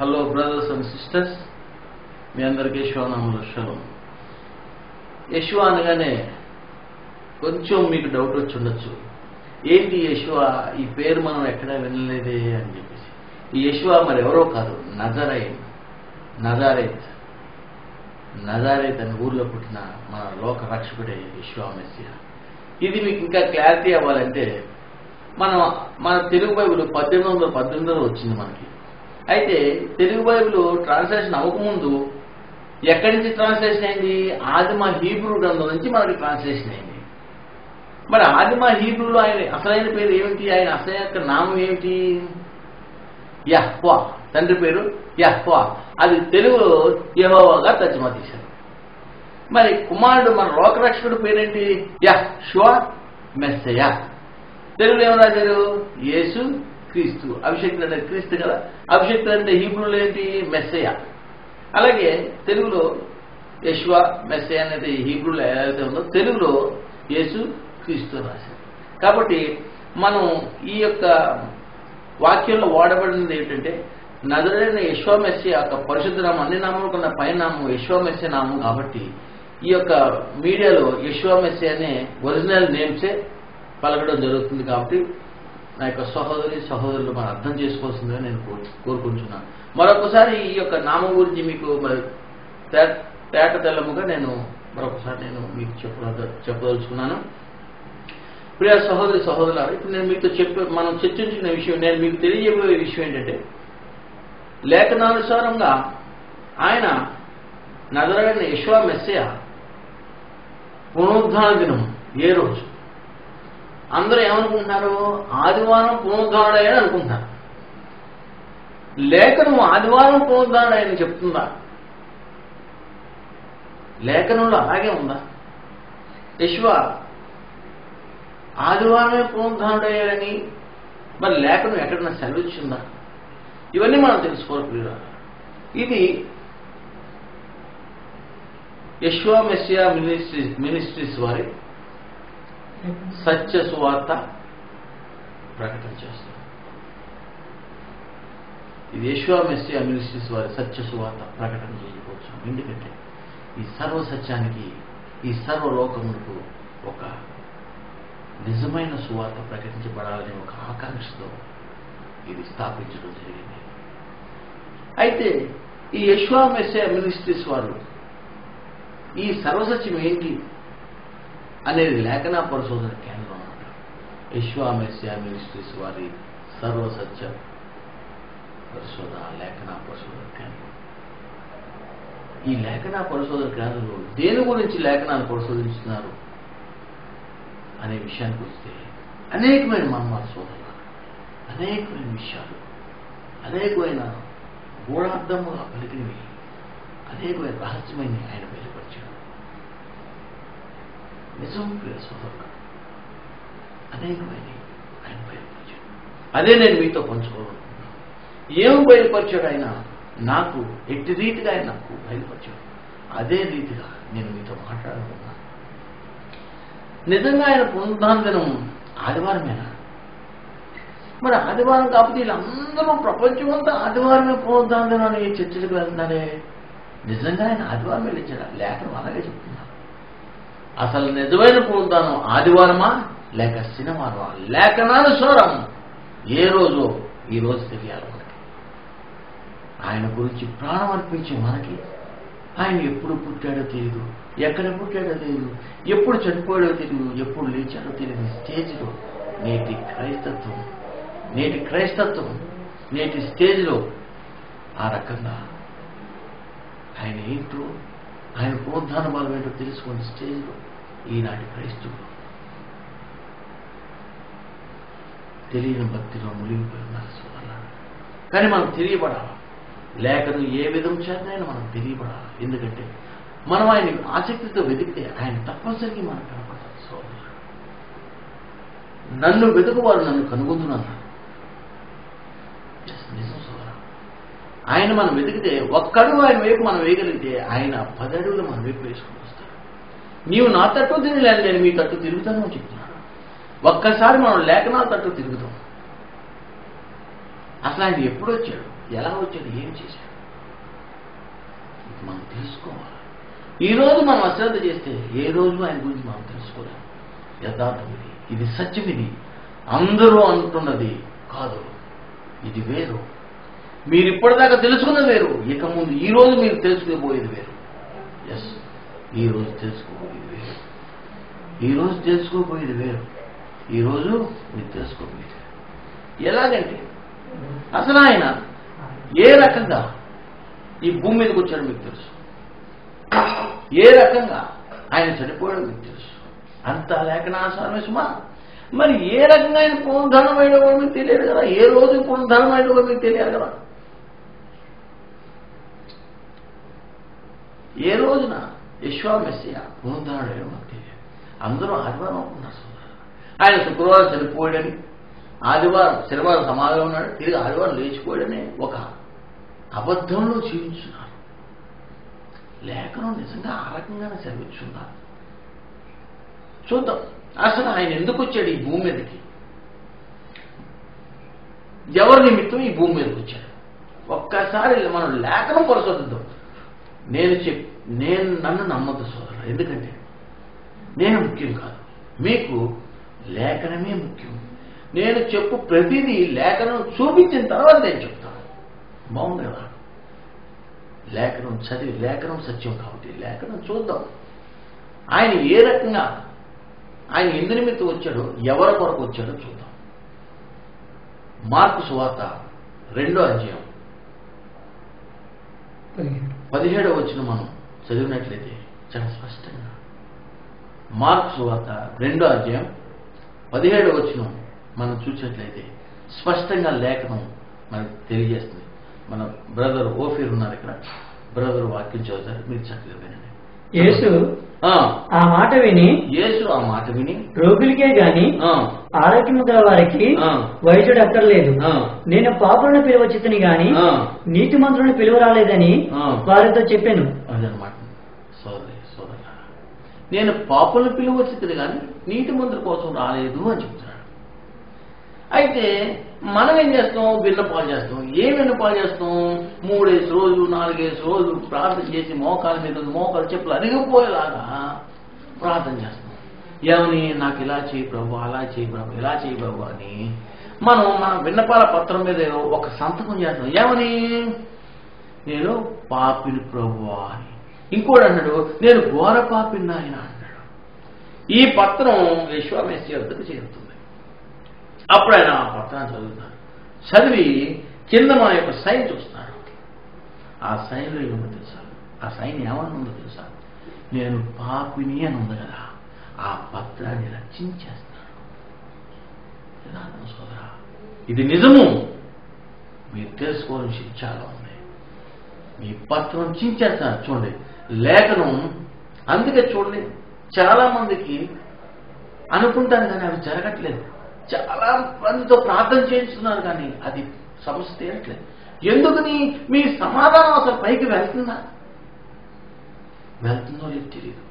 Hello brothers and sisters, మీ అందరికీ యెషువానామములో shalom. Yeshua అనగానే కొంచెం మీకు డౌట్ వచ్చి ఉండొచ్చు, ఏంటి యెషువా, ఈ పేరు మనం ఎక్కడా వినలేదే అని చెప్పేసి. ఈ యెషువా మరి ఎవరో కాదు, నజారేత్ అనే ఊర్లో పుట్టిన మన లోక రక్షకుడే యెషువా మెస్సియా. ఇది మీకు ఇంకా క్లారిటీ అవ్వాలంటే మన తెలుగు బైబిల్ 1818లో వచ్చింది మనకి. అయితే తెలుగు బైబిల్ ట్రాన్స్లేషన్ అవ్వకముందు ఎక్కడి నుంచి ట్రాన్స్లేషన్ అయింది? ఆదిమ హీబ్రూ గ్రంథం నుంచి మనకి ట్రాన్స్లేషన్ అయింది. మరి ఆదిమ హీబ్రూలో ఆయన అసలైన పేరు ఏమిటి? ఆయన అసలైన నామం ఏమిటి? యెహోవా. తండ్రి పేరు యెహోవా. అది తెలుగులో యెహోవాగా తర్జుమా తీశారు. మరి కుమారుడు మన లోకరక్షకుడు పేరేంటి? యెషువా మెస్సియా. తెలుగులో ఏమన్నా రాశారు? యేసు క్రీస్తు. అభిషేక్తుడు అంటే క్రీస్తు కదా. అభిషేక్తుడు అంటే హీబ్రూలో ఏంటి? మెస్సియా. అలాగే తెలుగులో యెషువా మెస్సియా అనేది హీబ్రూలో ఏదైతే ఉందో తెలుగులో యేసు క్రీస్తు రాశారు. కాబట్టి మనం ఈ యొక్క వాక్యంలో వాడబడినది ఏంటంటే, నజరేయుడైన యెషువా మెస్సియా యొక్క పరిశుద్ధ నామం, అన్ని నామముల కన్నా పైన నామం యెషువా మెస్సియా నామం. కాబట్టి ఈ యొక్క మీడియాలో యెషువా మెస్సియా అనే ఒరిజినల్ నేమ్సే పలకడం జరుగుతుంది. కాబట్టి నా యొక్క సహోదరులు మనం అర్థం చేసుకోవాల్సిందిగా నేను కోరుకుంటున్నాను. మరొకసారి ఈ యొక్క నామం గురించి మీకు మరి తేట తెల్లముగా మరొకసారి మీకు చెప్పదలుచుకున్నాను. ప్రియ సహోదరులారా, ఇప్పుడు నేను మీతో మనం చర్చించిన విషయం, నేను మీకు తెలియజేయబోయే విషయం ఏంటంటే, లేఖనానుసారంగా ఆయన నజరేయుడైన యెషువా మెస్సియా పునరుద్ధాన దినం ఏ రోజు? అందరూ ఏమనుకుంటున్నారు? ఆదివారం పునరుద్ధానుడని అనుకుంటున్నారు. లేఖనం ఆదివారం పునరుద్ధానుడని చెప్తుందా? లేఖనంలో అలాగే ఉందా? యెషువా ఆదివారమే పునరుద్ధానుడయ్యాడని మరి లేఖనం ఎక్కడన్నా సెలవిచ్చిందా? ఇవన్నీ మనం తెలుసుకోవాలి. ఇది యెషువా మెస్సియా మినిస్ట్రీస్ వారి సత్య సువార్త ప్రకటన చేస్తారు. ఇది యెషువా మెస్సియా మినిస్ట్రీస్ వారి సత్య సువార్త ప్రకటన చేయవచ్చు. ఎందుకంటే ఈ సర్వ సత్యానికి, ఈ సర్వలోకములకు ఒక నిజమైన సువార్త ప్రకటించబడాలనే ఒక ఆకాంక్షతో ఇది స్థాపించడం జరిగింది. అయితే ఈ యెషువా మెస్సియా మినిస్ట్రీస్ వారు ఈ సర్వసత్యం ఏంటి అనేది లేఖన పరిశోధన కేంద్రం అన్నమాట. యెషువా మెస్సియా మినిస్ట్రీస్ వారి సర్వసత్య పరిశోధన లేఖన పరిశోధన కేంద్రం. ఈ లేఖన పరిశోధన కేంద్రంలో దేని గురించి లేఖనాన్ని పరిశోధించుతున్నారు అనే విషయానికి వస్తే అనేకమైన మర్మాలు సోదరులు, అనేకమైన విషయాలు, అనేకమైన గూఢార్థముగా పలికినవి, అనేకమైన రహస్యమైన ఆయన బయలుపరిచాడు. నిజం ప్రియ సోదరులు, అనేకమైన ఆయన బయలుపరిచాడు. అదే నేను మీతో పంచుకోవాలనుకుంటున్నాను. ఏమి బయలుపరిచాడు ఆయన నాకు? ఎట్టి రీతిగా ఆయన నాకు బయలుపరిచాడు, అదే రీతిగా నేను మీతో మాట్లాడుతున్నాను. నిజంగా ఆయన పునరుద్ధాన దినం ఆదివారమేనా? మరి ఆదివారం కాబట్టి వీళ్ళందరూ ప్రపంచం అంతా ఆదివారమే పునరుద్ధాన దినం అని చర్చలకు వెళ్తున్నారే. నిజంగా ఆయన ఆదివారం వెళ్ళించాడా? లేఖనం అలాగే చెప్తున్నారు. అసలు నిజమైన పునరుద్ధానం ఆదివారమా లేక శనివారమా? లేఖనానుసారం ఏ రోజు ఈ రోజు తెలియాలి మనకి. ఆయన గురించి ప్రాణం అర్పించే మనకి ఆయన ఎప్పుడు పుట్టాడో తెలియదు, ఎక్కడ పుట్టాడో తెలియదు, ఎప్పుడు చనిపోయాడో తెలియదు, ఎప్పుడు లేచాడో తెలియదు స్టేజ్లో నేటి క్రైస్తత్వం నేటి స్టేజ్లో ఆ రకంగా ఆయన ఏంటో, ఆయన పునరుద్ధాన బలం ఏంటో తెలుసుకునే స్టేజ్లో ఈనాటి క్రైస్తవులు తెలియని భక్తిలో మునిగిపోయి ఉన్నారు సోదరులారా. కానీ మనం తెలియబడాలి. లేఖను ఏ విధం చేతనైనా మనం తెలియబడాలి. ఎందుకంటే మనం ఆయన ఆసక్తితో వెతికితే ఆయన తప్పనిసరికి మనకు కనపడతారు సోదరులారా. నన్ను వెతుకువారు నన్ను కనుగొందున్నారు. నిజం సోదరా. ఆయన మనం వెతికితే ఒక్కడుగు ఆయన వైపు మనం వేయగలిగితే ఆయన 10 అడుగులు మన వైపు వేసుకుని వస్తాడు. నీవు నా తట్టు తిరగలేదు, నేను మీ తట్టు తిరుగుతాను అని చెప్తున్నాడు. ఒక్కసారి మనం లేఖనాల తట్టు తిరుగుతాం. అసలు ఆయన ఎప్పుడు వచ్చాడు, ఎలా వచ్చాడు, ఏం చేశాడు మనం తెలుసుకోవాలి. ఈరోజు మనం అశ్రద్ధ చేస్తే ఏ రోజు ఆయన గురించి మనం తెలుసుకోలేము. యథార్థం ఇది, ఇది సత్యం, ఇది అందరూ అంటున్నది కాదు, ఇది వేరు. మీరు ఇప్పటిదాకా తెలుసుకున్నది వేరు, ఇక ముందు ఈ రోజు మీరు తెలుసుకోబోయేది వేరు. ఎస్, ఈ రోజు తెలుసుకోబోయేది వేరు, ఈ రోజు తెలుసుకోబోయేది వేరు, ఈ రోజు మీరు తెలుసుకోబోయేది వేరు. ఎలాగంటే అసలు ఆయన ఏ రకంగా ఈ భూమి మీదకి వచ్చాడో మీకు తెలుసు, ఏ రకంగా ఆయన చనిపోయాడో మీకు తెలుసు. అంత లేఖనాసారమే సుమా. మరి ఏ రకంగా ఆయన పునరుద్ధరణమైనా కూడా మీకు తెలియదు కదా, ఏ రోజు పునరుద్ధరణమైనా కూడా మీకు తెలియాలి కదా. ఏ రోజున యెషువా మెస్సియా పునరుద్ధరణుడో మాకు తెలియదు. అందరూ ఆదివారం అనుకున్నారు. ఆయన శుక్రవారం చనిపోయాడని, ఆదివారం శనివారం సమాధిలో ఉన్నాడు, తిరిగి ఆదివారం లేచిపోయాడని ఒక అబద్ధంలో జీవించున్నారు. లేఖనం నిజంగా ఆ రకంగానే సెలవిచ్చున్నారు. చూద్దాం అసలు ఆయన ఎందుకు వచ్చాడు ఈ భూమి మీదకి, ఎవరి నిమిత్తం ఈ భూమి మీదకి వచ్చాడు. ఒక్కసారి మనం లేఖనం పరిశోధిద్దాం. నన్ను నమ్మద్దు సోదరు, ఎందుకంటే నేను ముఖ్యం కాదు, మీకు లేఖనమే ముఖ్యం. నేను చెప్పు ప్రతిదీ లేఖనం చూపించిన తర్వాత నేను చెప్తాను. బాగుంది కదా, లేఖనం చదివి, లేఖనం సత్యం కాబట్టి లేఖనం చూద్దాం. ఆయన ఏ రకంగా, ఆయన ఎందు నిమిత్తం వచ్చాడో, ఎవరి కొరకు వచ్చాడో చూద్దాం. మార్కు సువార్త 2వ అధ్యాయం 17వ వచనం మనం చదివినట్లయితే చాలా స్పష్టంగా, మార్కు సువార్త 2వ అధ్యాయం 17వ వచనం మనం చూసినట్లయితే స్పష్టంగా లేఖనం మనకు తెలియజేస్తుంది. మన బ్రదర్ ఓఫీర్ ఉన్నారు ఇక్కడ, బ్రదర్ వాక్యం చదువుతారు, మీరు చక్కగా వినండి. యేసు ఆ మాట విని రోగులకే గాని ఆరోగ్యము గల వారికి వైద్యుడు అక్కర్లేదు, నేను పాపులను పిలువచ్చితిని గాని నీతిమంతులను పిలువరాలేదని వారితో చెప్పాను. అదనమాట సోదరు, నేను పాపులను పిలువచ్చితిని గాని నీతిమంతుల కోసం రాలేదు అని చెప్తున్నాడు. అయితే మనం ఏం చేస్తాం, విన్నపాలు చేస్తాం. ఏం విన్నపాలు చేస్తాం, 3 రోజులు 4 రోజులు ప్రార్థన చేసి మోకాల మీద మోకాలు చెప్పులు అరిగిపోయేలాగా ప్రార్థన చేస్తాం. ఏమని, నాకు ఇలా చేయి ప్రభు, అలా చేయి ప్రభు, ఇలా చేయి ప్రభు అని మనం మన విన్నపాల పత్రం మీద ఒక సంతకం చేస్తాం. ఏమని, నేను పాపిని ప్రభు అని. ఇంకోటి అన్నాడు, నేను ఘోర పాపిని ఆయన అన్నాడు. ఈ పత్రం యెషువా మెస్సియా వద్దకు చేరుతుంది. అప్పుడు ఆయన ఆ పత్రాన్ని చదువుతున్నాడు. చదివి కింద మన యొక్క సైన్ చూస్తున్నాడు. ఆ సైన్లో ఏమో తెలుసా, ఆ సైన్ ఏమని ఉందో తెలుసా, నేను పాపిని అని ఉంది కదా, ఆ పత్రాన్ని రచించేస్తాడు. సోదరా, ఇది నిజము, మీరు తెలుసుకోవాల్సిన విషయం చాలా ఉంది. మీ పత్రం చించేస్తున్నారు. చూడండి లేఖనం. అందుకే చూడండి, చాలా మందికి అనుకుంటాను కానీ అవి జరగట్లేదు. చాలా మందితో ప్రార్థన చేయిస్తున్నారు కానీ అది సమస్య తీరట్లేదు. ఎందుకని, మీ సమాధానం అసలు పైకి వెళ్తుందో లేదు తెలియదు.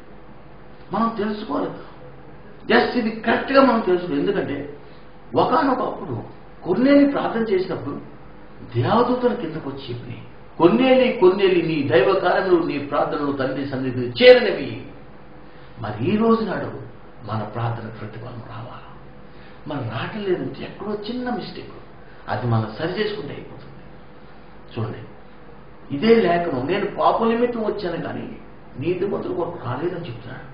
మనం తెలుసుకోవాలి. జస్ట్ ఇది కరెక్ట్గా మనం తెలుసుకోవాలి. ఎందుకంటే ఒకానొకప్పుడు కొన్నేళ్ళు ప్రార్థన చేసినప్పుడు దేవదూతల కిందకు వచ్చి చెప్పి, కొన్నేళ్ళు నీ దైవ కార్యములు, నీ ప్రార్థనలు తండ్రి సన్నిధిని చేరనివి. మరి ఈ రోజు నాడు మన ప్రార్థన ప్రతిఫలం రావాలి. మనం రావట్లేదంటే ఎక్కడో చిన్న మిస్టేక్, అది మనం సరి చేసుకుంటే అయిపోతుంది. చూడండి, ఇదే లేఖనం, నేను పాపం నిమిత్తం వచ్చాను కానీ నీతిమంతుల కొరకు రాలేదని చెప్తున్నాడు.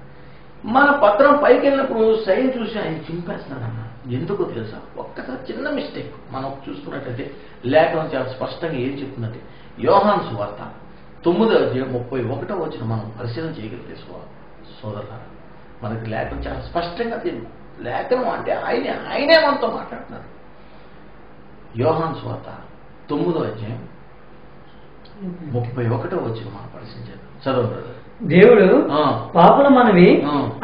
మన పత్రం పైకి వెళ్ళినప్పుడు సైన్ చూసి ఆయన చింపేస్తున్నాడన్న. ఎందుకో తెలుసా, ఒక్కసారి చిన్న మిస్టేక్ మనం చూసుకున్నట్లయితే లేఖనం చాలా స్పష్టంగా ఏం చెప్తుందంటే, యోహాను సువార్త 9వ అధ్యాయం 31వ వచనం మనం పరిశీలన చేయగలిగే సోదరులారా, మనకి లేఖనం చాలా స్పష్టంగా తెలియదు. లేఖనం అంటే ఆయనే మనతో మాట్లాడుతున్నారు. యోహాను సువార్త 9వ అధ్యాయం 31వ వచనం మనం పరిశీలించారు. చదవండి. దేవుడు పాపుల మనవి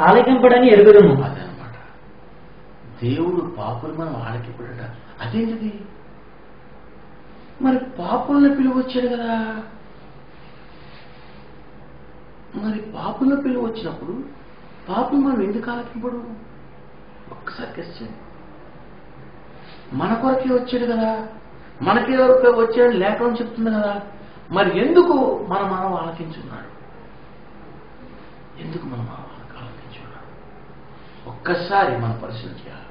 ఆలకింపడని ఎరుగుదుము. అదనమాట, దేవుడు పాపులు మనం ఆలకింపడట. అదేంటిది, మరి పాపులను పిలువచ్చాడు కదా, మరి పాపులను పిలువచ్చినప్పుడు పాపులు మనం ఎందుకు ఆలకింపడు? ఒక్కసారి క్వశ్చన్. మన కొరకే వచ్చాడు కదా, మనకి వచ్చాడు లేఖనం చెప్తుంది కదా. మరి ఎందుకు మన మానవ ఆలకించున్నాడు? ఎందుకు మన మానవ ఆలకించున్నాడు? ఒక్కసారి మనం పరిశీలన చేయాలి.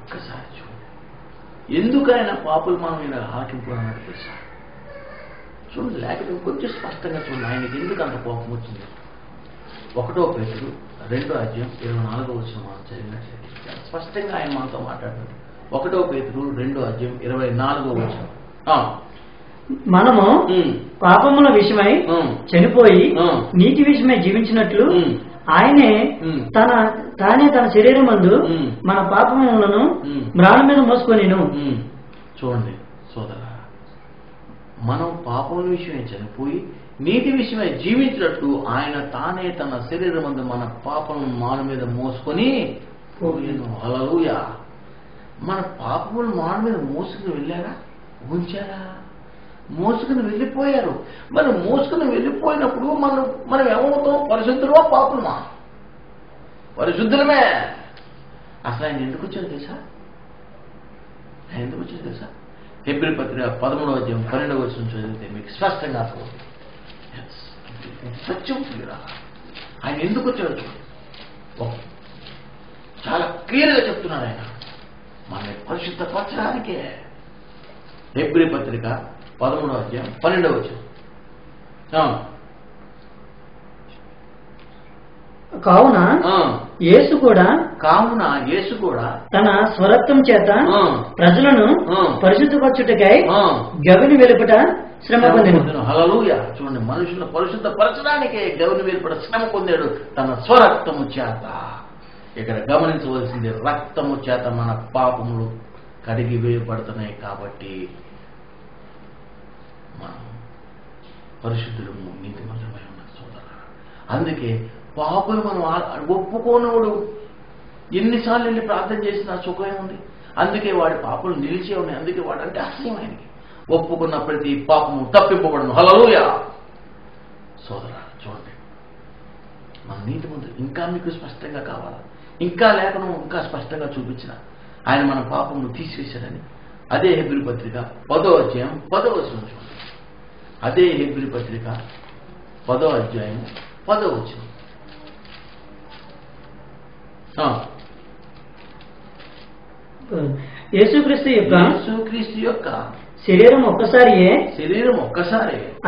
ఒక్కసారి చూడండి, ఎందుకు ఆయన పాపులు మనం ఇలా ఆలకింపు అన్నాడు తెలుసా? చూడండి, లేఖనం కొంచెం స్పష్టంగా చూడండి, ఆయనకి ఎందుకు అంత కోపం వచ్చింది. 1 పేతురు 2వ అధ్యాయం 24వ వచనం మనం చదివినట్లయితే స్పష్టంగా ఆయన మనతో మాట్లాడుతుంది. 1 పేతురు 2వ అధ్యాయం 24వ వచనం. మనము పాపముల విషయమై చనిపోయి నీతి విషయమై జీవించినట్లు ఆయనే తానే తన శరీరం మందు మన పాపములను మ్రాణం మీద మోసుకొనిను. చూడండి సోదరా, మనం పాపముల విషయమై చనిపోయి నీతి విషయమై జీవించినట్లు ఆయన తానే తన శరీరం మందు మన పాపములను మాన మీద మోసుకొని పోయేను. హల్లెలూయా. మన పాపములు మాన మీద మోసుకుని వెళ్ళారా? ఉంచారా? మోసుకుని వెళ్ళిపోయారు. మనం మోసుకుని వెళ్ళిపోయినప్పుడు మనం ఏమవుతాం? పరిశుద్ధులమా పాపులమా? పరిశుద్ధులమే. అసలు ఆయన ఎందుకు వచ్చాడు తెలుసా? ఆయన ఎందుకు వచ్చాడు తెలుసా? హెబ్రీ పత్రిక 13వ అధ్యాయం 12వ వచనం చదివితే మీకు స్పష్టంగా అర్థమవుతుంది. సత్యం క్లియరా. ఆయన ఎందుకు వచ్చాడు చాలా క్లియర్గా చెప్తున్నాడు. ఆయన మనల్ని పరిశుద్ధపరచడానికే. హెబ్రీ పత్రిక 13వ అధ్యాయం 12వ వచనం. కావున యేసు కూడా తన స్వరత్వం చేత ప్రజలను పరిశుద్ధపరచుటకై గవిని వెలుపట శ్రమ పొందెను. హల్లెలూయా. చూడండి, మనుషులను పరిశుద్ధపరచడానికే గవిని వెలుపట శ్రమ పొందాడు తన స్వరక్తము చేత. ఇక్కడ గమనించవలసింది, రక్తము చేత మన పాపములు కడిగి వేయబడుతున్నాయి. కాబట్టి మనం పరిశుద్ధులము, నీతిమంతులమై ఉన్న సోదరులు. అందుకే పాపులు మనం ఒప్పుకోనోడు ఎన్నిసార్లు వెళ్ళి ప్రార్థన చేసినా సుఖమే ఉంది. అందుకే వాడి పాపలు నిలిచే ఉన్నాయి. అందుకే వాడంటే అసహ్యం ఆయనకి. ఒప్పుకున్న ప్రతి పాపము తప్పింపబడను. హల్లెలూయా. సోదరా చూడండి, మన నీతిమంతులు ఇంకా మీకు స్పష్టంగా కావాలా? ఇంకా లేఖనం ఇంకా స్పష్టంగా చూపించిన ఆయన మన పాపమును తీసివేశాడని. అదే హెబ్రీ పత్రిక 10వ అధ్యాయం 10వ వచనం చూడండి. అదే హెబ్రీ పత్రిక 10వ అధ్యాయం 10వ వచనం. యేసుక్రీస్తు యొక్క శరీరం ఒక్కసారి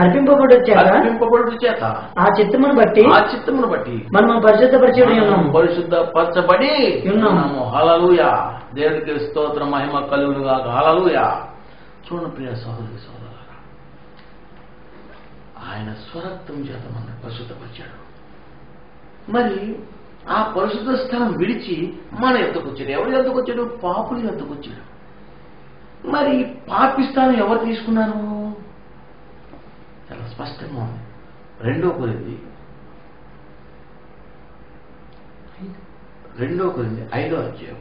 అర్పింపబడు చేత ఆ చిత్తమును బట్టి మనం పరిశుద్ధపరచబడి ఉన్నాము. హల్లెలూయా. దేవునికి స్తోత్రం, మహిమ కలుగును గాక. హల్లెలూయా. చూడండి ప్రియ సహోదరి సహోదరులారా, ఆయన స్వరక్తం చేత మనల్ని పరిశుద్ధపరిచాడు. మరి ఆ పరిశుద్ధ స్థలం విడిచి మన ఎద్దుకు వచ్చాడు. ఎవరి ఎద్దుకు వచ్చాడు? పాపుల ఎద్దుకు వచ్చాడు. మరి పాపిస్తాను ఎవరు తీసుకున్నారు? చాలా స్పష్టంగా ఉంది. 2 కొరింథీ 5వ అధ్యాయం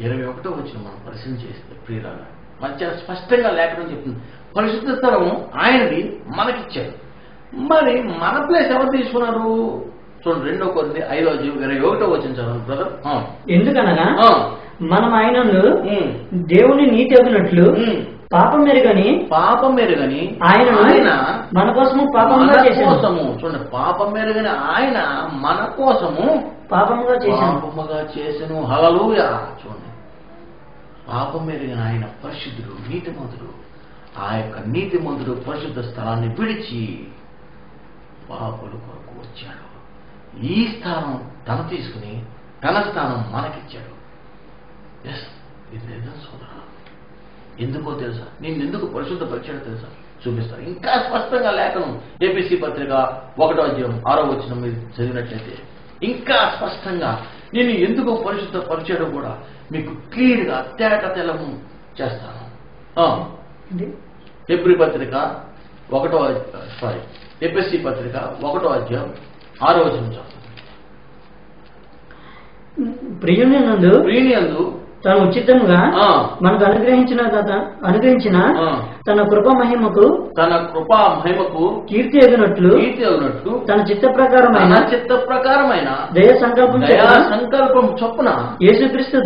21వ వచనం మనం పరిశీలన చేస్తే ప్రియులారా, మన చాలా స్పష్టంగా లేఖనం చెప్తుంది. పరిశుద్ధ స్థలము ఆయనది, మనకిచ్చారు. మరి మన ప్లేస్ ఎవరు తీసుకున్నారు? చూడండి, 2 కొరింథీ 5వ అధ్యాయం 21వ వచనం చదవండి బ్రదర్. ఎందుకనగా మనం ఆయన దేవుని నీతి అగునట్లు పాపం మెరుగని ఆయన మన కోసము పాపముగా చేసాము. చూడండి, పాపం మెరుగని ఆయన మన కోసము పాపముగా చేసెను. హల్లెలూయా. చూడండి, పాపం మెరుగని ఆయన పరిశుద్ధుడు, నీతిమంతుడు. ఆ యొక్క నీతిమంతుడు పరిశుద్ధ స్థలాన్ని విడిచి పాపుల కొరకు వచ్చాడు. ఈ స్థానం తను తీసుకుని తన స్థానం మనకిచ్చాడు. ఇది నిజం సోదరా. ఎందుకో తెలుసా? నేను ఎందుకు పరిశుద్ధపరిచాడో తెలుసా? చూపిస్తాను. ఇంకా స్పష్టంగా లేఖనం ఏపీసీ పత్రిక 1వ అధ్యాయం 6వ వచనం మీరు చదివినట్లయితే ఇంకా స్పష్టంగా నేను ఎందుకు పరిశుద్ధపరిచాడో కూడా మీకు క్లియర్గా తేట తెలము చేస్తాను. హెబ్రీ పత్రిక 1వ ఏపీసీ పత్రిక 1వ అధ్యాయం 6వ వచనం చదువుతాను. ప్రియునియందు తను ఉచితంగా మనకు అనుగ్రహించిన తన కృపా మహిమకు కీర్తి ఎగినట్లు తన చిత్త ప్రకారమైన దయ సంకల్పం చొప్పున యేసుక్రీస్తు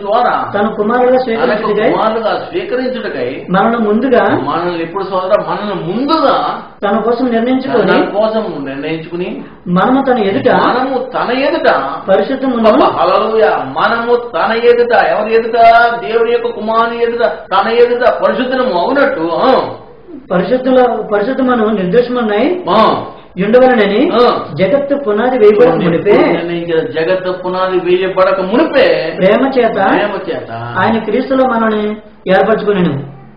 ద్వారా తన కుమారుగా స్వీకరించుటకై మనల్ని ముందుగా తన కోసం నిర్ణయించుకుని మనము తన ఎదుట పరిశుద్ధమును మనము తన ఎదుట ఎవరి ఎదుట దేవుని యొక్క కుమారుని ఎదుట తన ఎదుట పరిశుద్ధము అవునట్టు పరిశుద్ధమను నిర్దోషమున్నాయి ఉండవలనని జగత్తు పునాది వేయబడక మునిపే ప్రేమ చేత ఆయన క్రీస్తులో మనల్ని ఏర్పరచుకున్నాను.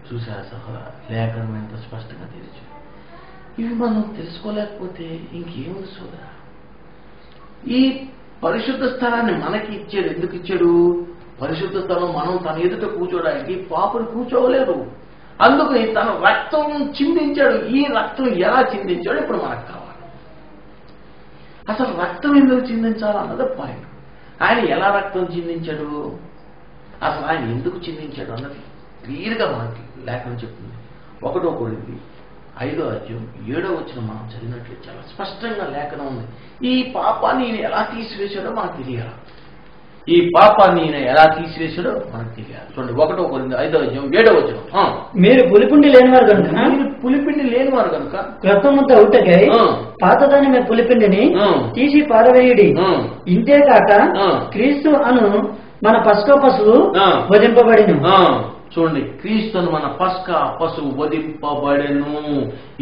చూసారా సహోదరా, లేఖనం ఎంత స్పష్టంగా తెలియచ్చు. ఇవి మనం తెలుసుకోలేకపోతే ఇంకేముంది సోదరా? ఈ పరిశుద్ధ స్థలాన్ని మనకి ఇచ్చాడు. ఎందుకు ఇచ్చాడు? పరిశుద్ధ స్థలం మనం తన ఎదుట కూర్చోడానికి పాపను కూర్చోవలేదు. అందుకని తన రక్తం చిందించాడు. ఈ రక్తం ఎలా చిందించాడు ఇప్పుడు మనకు కావాలి. అసలు రక్తం ఎందుకు చిందించాలన్నది పాయింట్. ఆయన ఎలా రక్తం చిందించాడు, అసలు ఆయన ఎందుకు చిందించాడు అన్నది క్లియర్గా మనకి లేఖనం చెప్తుంది. 1 కొరింథీ 5:7 మనం చదివినట్లు చాలా స్పష్టంగా లేఖనం ఉంది. ఈ పాపాన్ని ఈయన ఎలా తీసివేశాడో మనకు తెలియాలి. చూడండి, 1 కొరింథీ 5:7 మీరు పులిపిండి లేనివారు కనుక క్రొత్తముతో అవుటకై పాతదాని మీద పులిపిండిని తీసి పారవేయుడి. ఇంతేకాక క్రీస్తు అను మన పస్కా పశువు వధింపబడిను. చూడండి, క్రీస్తును మన పస్కా పశువు వధింపబడెను.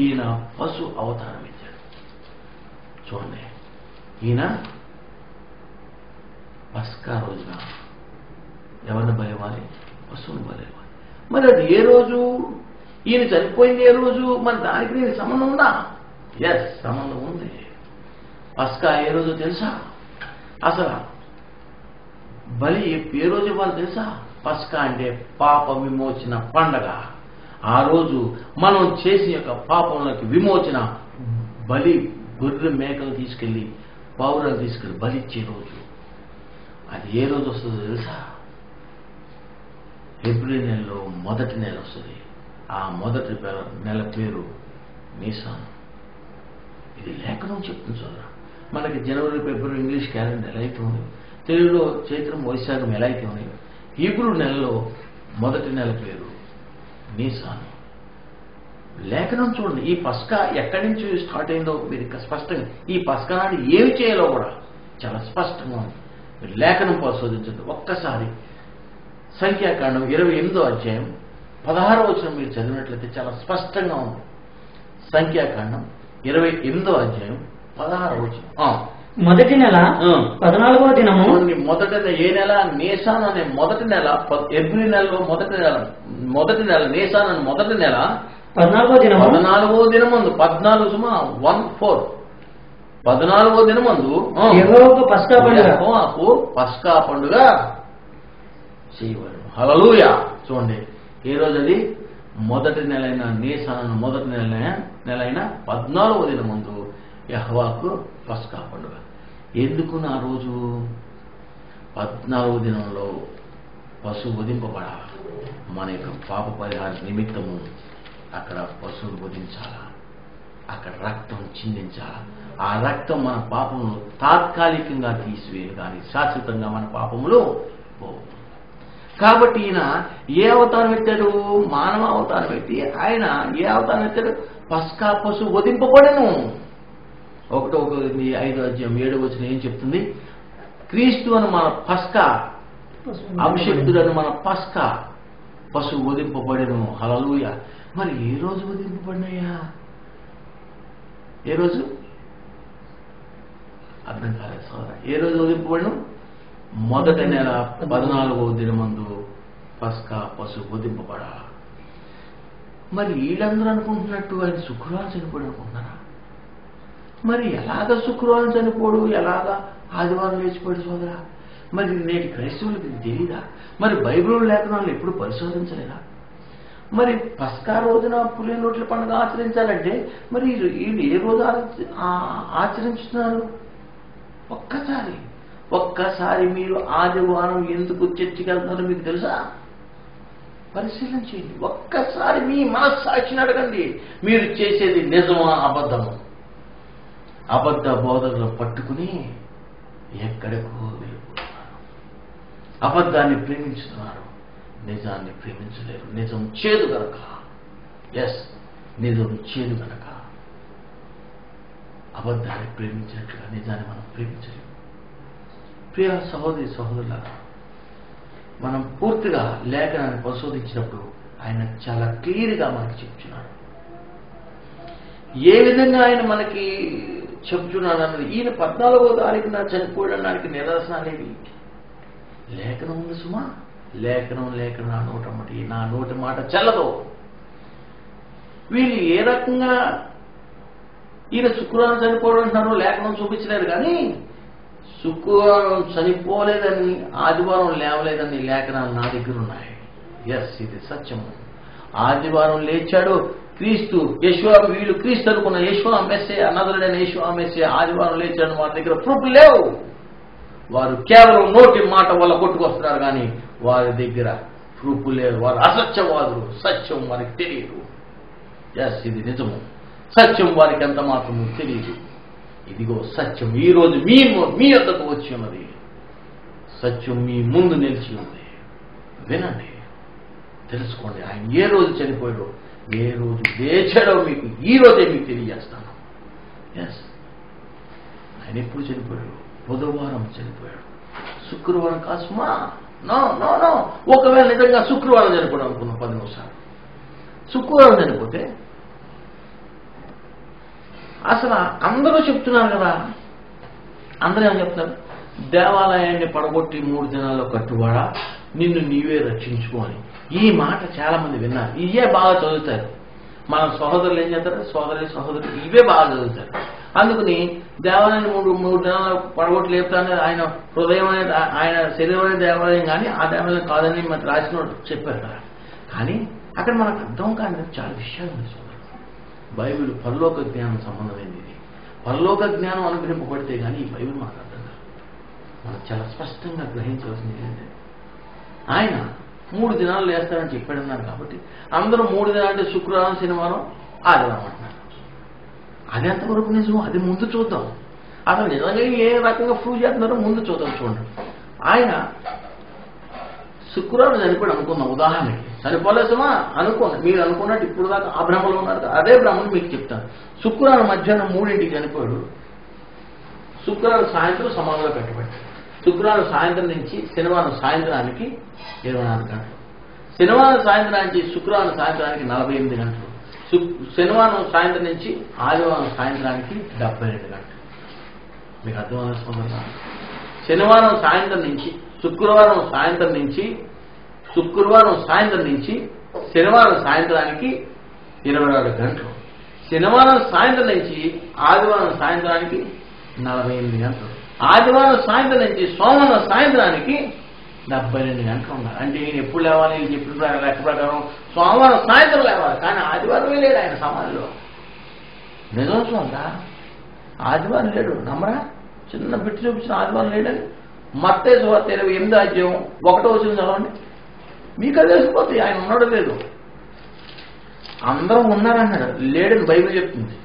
ఈయన పశు అవతారం ఇచ్చాడు. చూడండి, ఈయన పస్కా రోజున ఎవరిని బలివ్వాలి? పశువుని బలివ్వాలి. మరి అది ఏ రోజు? ఈయన చనిపోయింది ఏ రోజు? మరి దానికి దీనికి సంబంధం ఉందా? ఎస్, సంబంధం ఉంది. పస్కా ఏ రోజు తెలుసా? అసలు బలి ఏ రోజు ఇవ్వాలి తెలుసా? పస్కా అంటే పాప విమోచన పండగ. ఆ రోజు మనం చేసిన యొక్క పాపంలోకి విమోచన బలి, గొర్రె మేకలు తీసుకెళ్లి పౌరాలు తీసుకెళ్లి బలిచ్చే రోజు. అది ఏ రోజు వస్తుందో తెలుసా? ఏప్రిల్ నెలలో మొదటి నెల వస్తుంది. ఆ మొదటి నెల పేరు నీసాన్. ఇది లేఖనం చెప్తుంది చూడరా. మనకి జనవరి, ఫిబ్రవరి ఇంగ్లీష్ క్యాలెండర్ ఎలా అయితే ఉంది, తెలుగులో చైత్రం, వైశాఖం ఎలా అయితే ఉన్నాయి, హీబ్రూ నెలలో మొదటి నెల పేరు నీసాన్. లేఖనం చూడండి. ఈ పస్కా ఎక్కడి నుంచి స్టార్ట్ అయిందో మీరు స్పష్టంగా, ఈ పస్కా నాడు ఏమి చేయాలో కూడా చాలా స్పష్టంగా ఉంది. మీరు లేఖనం పరిశోధించండి ఒక్కసారి. సంఖ్యాకాండం 28:16 మీరు చదివినట్లయితే చాలా స్పష్టంగా ఉంది. సంఖ్యాకాండం 28:16. మొదటి నెల 14వ దినము. మొదటి ఏ నెల? నీసాన్ అనే మొదటి నెల. ఏప్రిల్ నెలలో మొదటి నెల నీసాన్ అనే మొదటి నెల 14వ దినమందు 14వ దినమందు యెహోవాకు పస్కా పండుగ చేయబడు. హల్లెలూయా. చూడండి, ఏ రోజు అది? మొదటి నెలైన నీసాన్ మొదటి నెలైన 14వ దినమందు యెహోవాకు పస్కా పండుగ. ఎందుకు నా రోజు? 14వ దినంలో పశువు వధింపబడాలి. మన యొక్క పాప పరిహార నిమిత్తము అక్కడ పశువును వధించాలా, అక్కడ రక్తం చిందించాలా. ఆ రక్తం మన పాపములు తాత్కాలికంగా తీసివేయదు, కానీ శాశ్వతంగా మన పాపములు పోవు. కాబట్టి ఈయన ఏ అవతారం ఎత్తాడు? మానవ అవతారం ఎత్తి ఆయన ఏ అవతారం ఎత్తాడు? పస్కా పశువు వధింపబడెను. 1 కొరింథీ 5:7 ఏం చెప్తుంది? క్రీస్తు అని మన పస్కా, అభిషిక్తుడని మన పస్కా పశువు వధింపబడెను. హల్లెలూయా. మరి ఏ రోజు వధింపబడినాయా? ఏ రోజు? అర్థం కాలేదు సోదరా. ఏ రోజు వధింపబడిన? మొదటి నెల 14వ దినమందు పస్కా పశువు వధింపబడా. మరి వీళ్ళందరూ అనుకుంటున్నట్టు ఆయన శుక్రవారం చనిపోడు అనుకుంటున్నారా? మరి ఎలాగ శుక్రవారం చనిపోడు, ఎలాగ ఆదివారం లేచిపోయాడు సోదరా? మరి నేటి క్రైస్తవులకు ఇది తెలీదా? మరి బైబిల్ లేఖనాలను ఎప్పుడు పరిశోధించలేదా? మరి పస్కా రోజున పులిన రొట్టెల పండుగ ఆచరించాలంటే మరి వీళ్ళు ఏ రోజు ఆచరించుతున్నారు? ఒక్కసారి ఒక్కసారి మీరు ఆదివారం ఎందుకు చర్చికి వెళ్తున్నారో మీకు తెలుసా? పరిశీలన చేయండి. ఒక్కసారి మీ మనస్సాక్షిని అడగండి. మీరు చేసేది నిజమా అబద్ధమా? అబద్ధ బోధకులు పట్టుకుని ఎక్కడికో వెళ్ళిపోతున్నారు. అబద్ధాన్ని ప్రేమించుతున్నారు, నిజాన్ని ప్రేమించలేరు. నిజం చేదు గనక. ఎస్, నిజం చేదు గనక అబద్ధాన్ని ప్రేమించినట్లుగా నిజాన్ని మనం ప్రేమించలేము. ప్రియ సహోదరి సహోదరులారా, మనం పూర్తిగా లేఖనాన్ని పరిశోధించినప్పుడు ఆయన చాలా క్లియర్గా మనకి చెప్తున్నాడు. ఏ విధంగా ఆయన మనకి చెప్తున్నాడు అన్నది. ఈయన 14వ తారీఖున చనిపోయడానికి నిదర్శనాలేవి? లేఖనం ఉంది సుమా. లేఖనం నా నోటి మాట చెల్లదు. వీళ్ళు ఏ రకంగా ఈయన శుక్రవారం చనిపోవడం అంటున్నారు, లేఖనం చూపించలేరు. కానీ శుక్రవారం చనిపోలేదని, ఆదివారం లేవలేదని లేఖనాలు నా దగ్గర ఉన్నాయి. ఎస్, ఇది సత్యము. ఆదివారం లేచాడు క్రీస్తు, యెషువా. వీళ్ళు క్రీస్తు అనుకున్న యెషువా మెస్సీయ, నజరుడైన యెషువా మెస్సీయ ఆదివారం లేచాడు. వారి దగ్గర ప్రూఫ్ లేవు. వారు కేవలం నోటి మాట వల్ల కొట్టుకొస్తున్నారు, కానీ వారి దగ్గర ప్రూఫ్ లేదు. వారు అసత్యవాదులు. సత్యం వారికి తెలియదు. ఎస్, ఇది నిజము. సత్యం వారికి ఎంత మాత్రము తెలియదు. ఇదిగో సత్యం ఈ రోజు మీ వద్దకు వచ్చి ఉన్నది. సత్యం మీ ముందు నిలిచి ఉంది. వినండి, తెలుసుకోండి. ఆయన ఏ రోజు చనిపోయాడో, ఏ రోజు లేచాడో మీకు ఈ రోజే మీకు తెలియజేస్తాను. ఎస్, ఆయన ఎప్పుడు చనిపోయాడు? బుధవారం చనిపోయాడు. శుక్రవారం కాసుమా? No no no. ఒకవేళ నిజంగా శుక్రవారం చనిపోవడం అనుకున్నాం 10 నిమిషాలు. శుక్రవారం చనిపోతే అసలు అందరూ చెప్తున్నారు కదా, అందరూ ఏమని చెప్తున్నారు? దేవాలయాన్ని పడగొట్టి 3 దినాల్లో కట్టువాడా, నిన్ను నీవే రక్షించుకోని. ఈ మాట చాలా మంది విన్నారు. ఇవే బాగా చదువుతారు. మన సహోదరులు ఏం చేస్తారు? సహోదరులు ఇవే బాగా చదువుతారు. అందుకని దేవాలయాన్ని 3 దినాలు పడగొట్టి లేపుతానే ఆయన హృదయం అనేది, ఆయన శరీరం అనే దేవాలయం, కానీ ఆ దేవాలయం కాదని మనకు రాసిన చెప్పారు కదా. కానీ అక్కడ మనకు అర్థం కాని చాలా విషయాలు ఉన్నాయి. బైబిల్ పరలోక జ్ఞానం సంబంధమైంది. ఇది పరలోక జ్ఞానం అనుగ్రహింపబడితే కానీ ఈ బైబిల్ మనకు అర్థం కాదు. మనం చాలా స్పష్టంగా గ్రహించవలసింది ఏంటంటే, ఆయన 3 దినాలు లేస్తాడని చెప్పాడన్నారు. కాబట్టి అందరూ 3 దినాలు అంటే శుక్రవారం, శనివారం, ఆదివారం అంటున్నారు. అది ఎంతవరకు నిజం? అది ముందు చూద్దాం. అసలు నిజంగా ఏ రకంగా ప్రూవ్ చేస్తున్నారో ముందు చూద్దాం. చూడండి, ఆయన శుక్రవారం చనిపోయాడు అనుకుందాం. ఉదాహరణకి చనిపోలేసమా అనుకోండి. మీరు అనుకున్నట్టు ఇప్పుడు దాకా ఆ భ్రమలో ఉన్నారు కదా, అదే భ్రమను మీకు చెప్తాను. శుక్రవారం మధ్యాహ్నం 3ంటికి చనిపోయాడు. శుక్రవారం సాయంత్రం సమాధిలో పెట్టబడ్డాడు. శుక్రవారం సాయంత్రం నుంచి శనివారం సాయంత్రానికి 24 గంటలు. శనివారం సాయంత్రానికి శుక్రవారం సాయంత్రానికి 48 గంటలు. శనివారం సాయంత్రం నుంచి ఆదివారం సాయంత్రానికి 72 గంటలు. మీకు అర్థమవుతుందా? శనివారం సాయంత్రం నుంచి శుక్రవారం సాయంత్రం నుంచి శనివారం సాయంత్రానికి 24 గంటలు. శనివారం సాయంత్రం నుంచి ఆదివారం సాయంత్రానికి 48 గంటలు. ఆదివారం సాయంత్రం నుంచి సోమవారం సాయంత్రానికి 72 గంటలు ఉన్నారు. అంటే ఈయన ఎప్పుడు లేవాలి? చెప్పిన లెక్క ప్రకారం సోమవారం సాయంత్రం లేవాలి, కానీ ఆదివారమే లేడు ఆయన సమాధిలో. నిజం చూద్దా? ఆదివారం లేడు. నమ్మరా? చిన్న బిట్టు చూపించిన ఆదివారం లేడని. మత్తయి సువార్త 28వ అధ్యాయం 1వ వచనం చదవండి. మీకు అది తెలిసిపోతుంది ఆయన ఉన్నాడో లేదు. అందరూ ఉన్నారన్నాడు, లేడని బైబిల్ చెప్తుంది.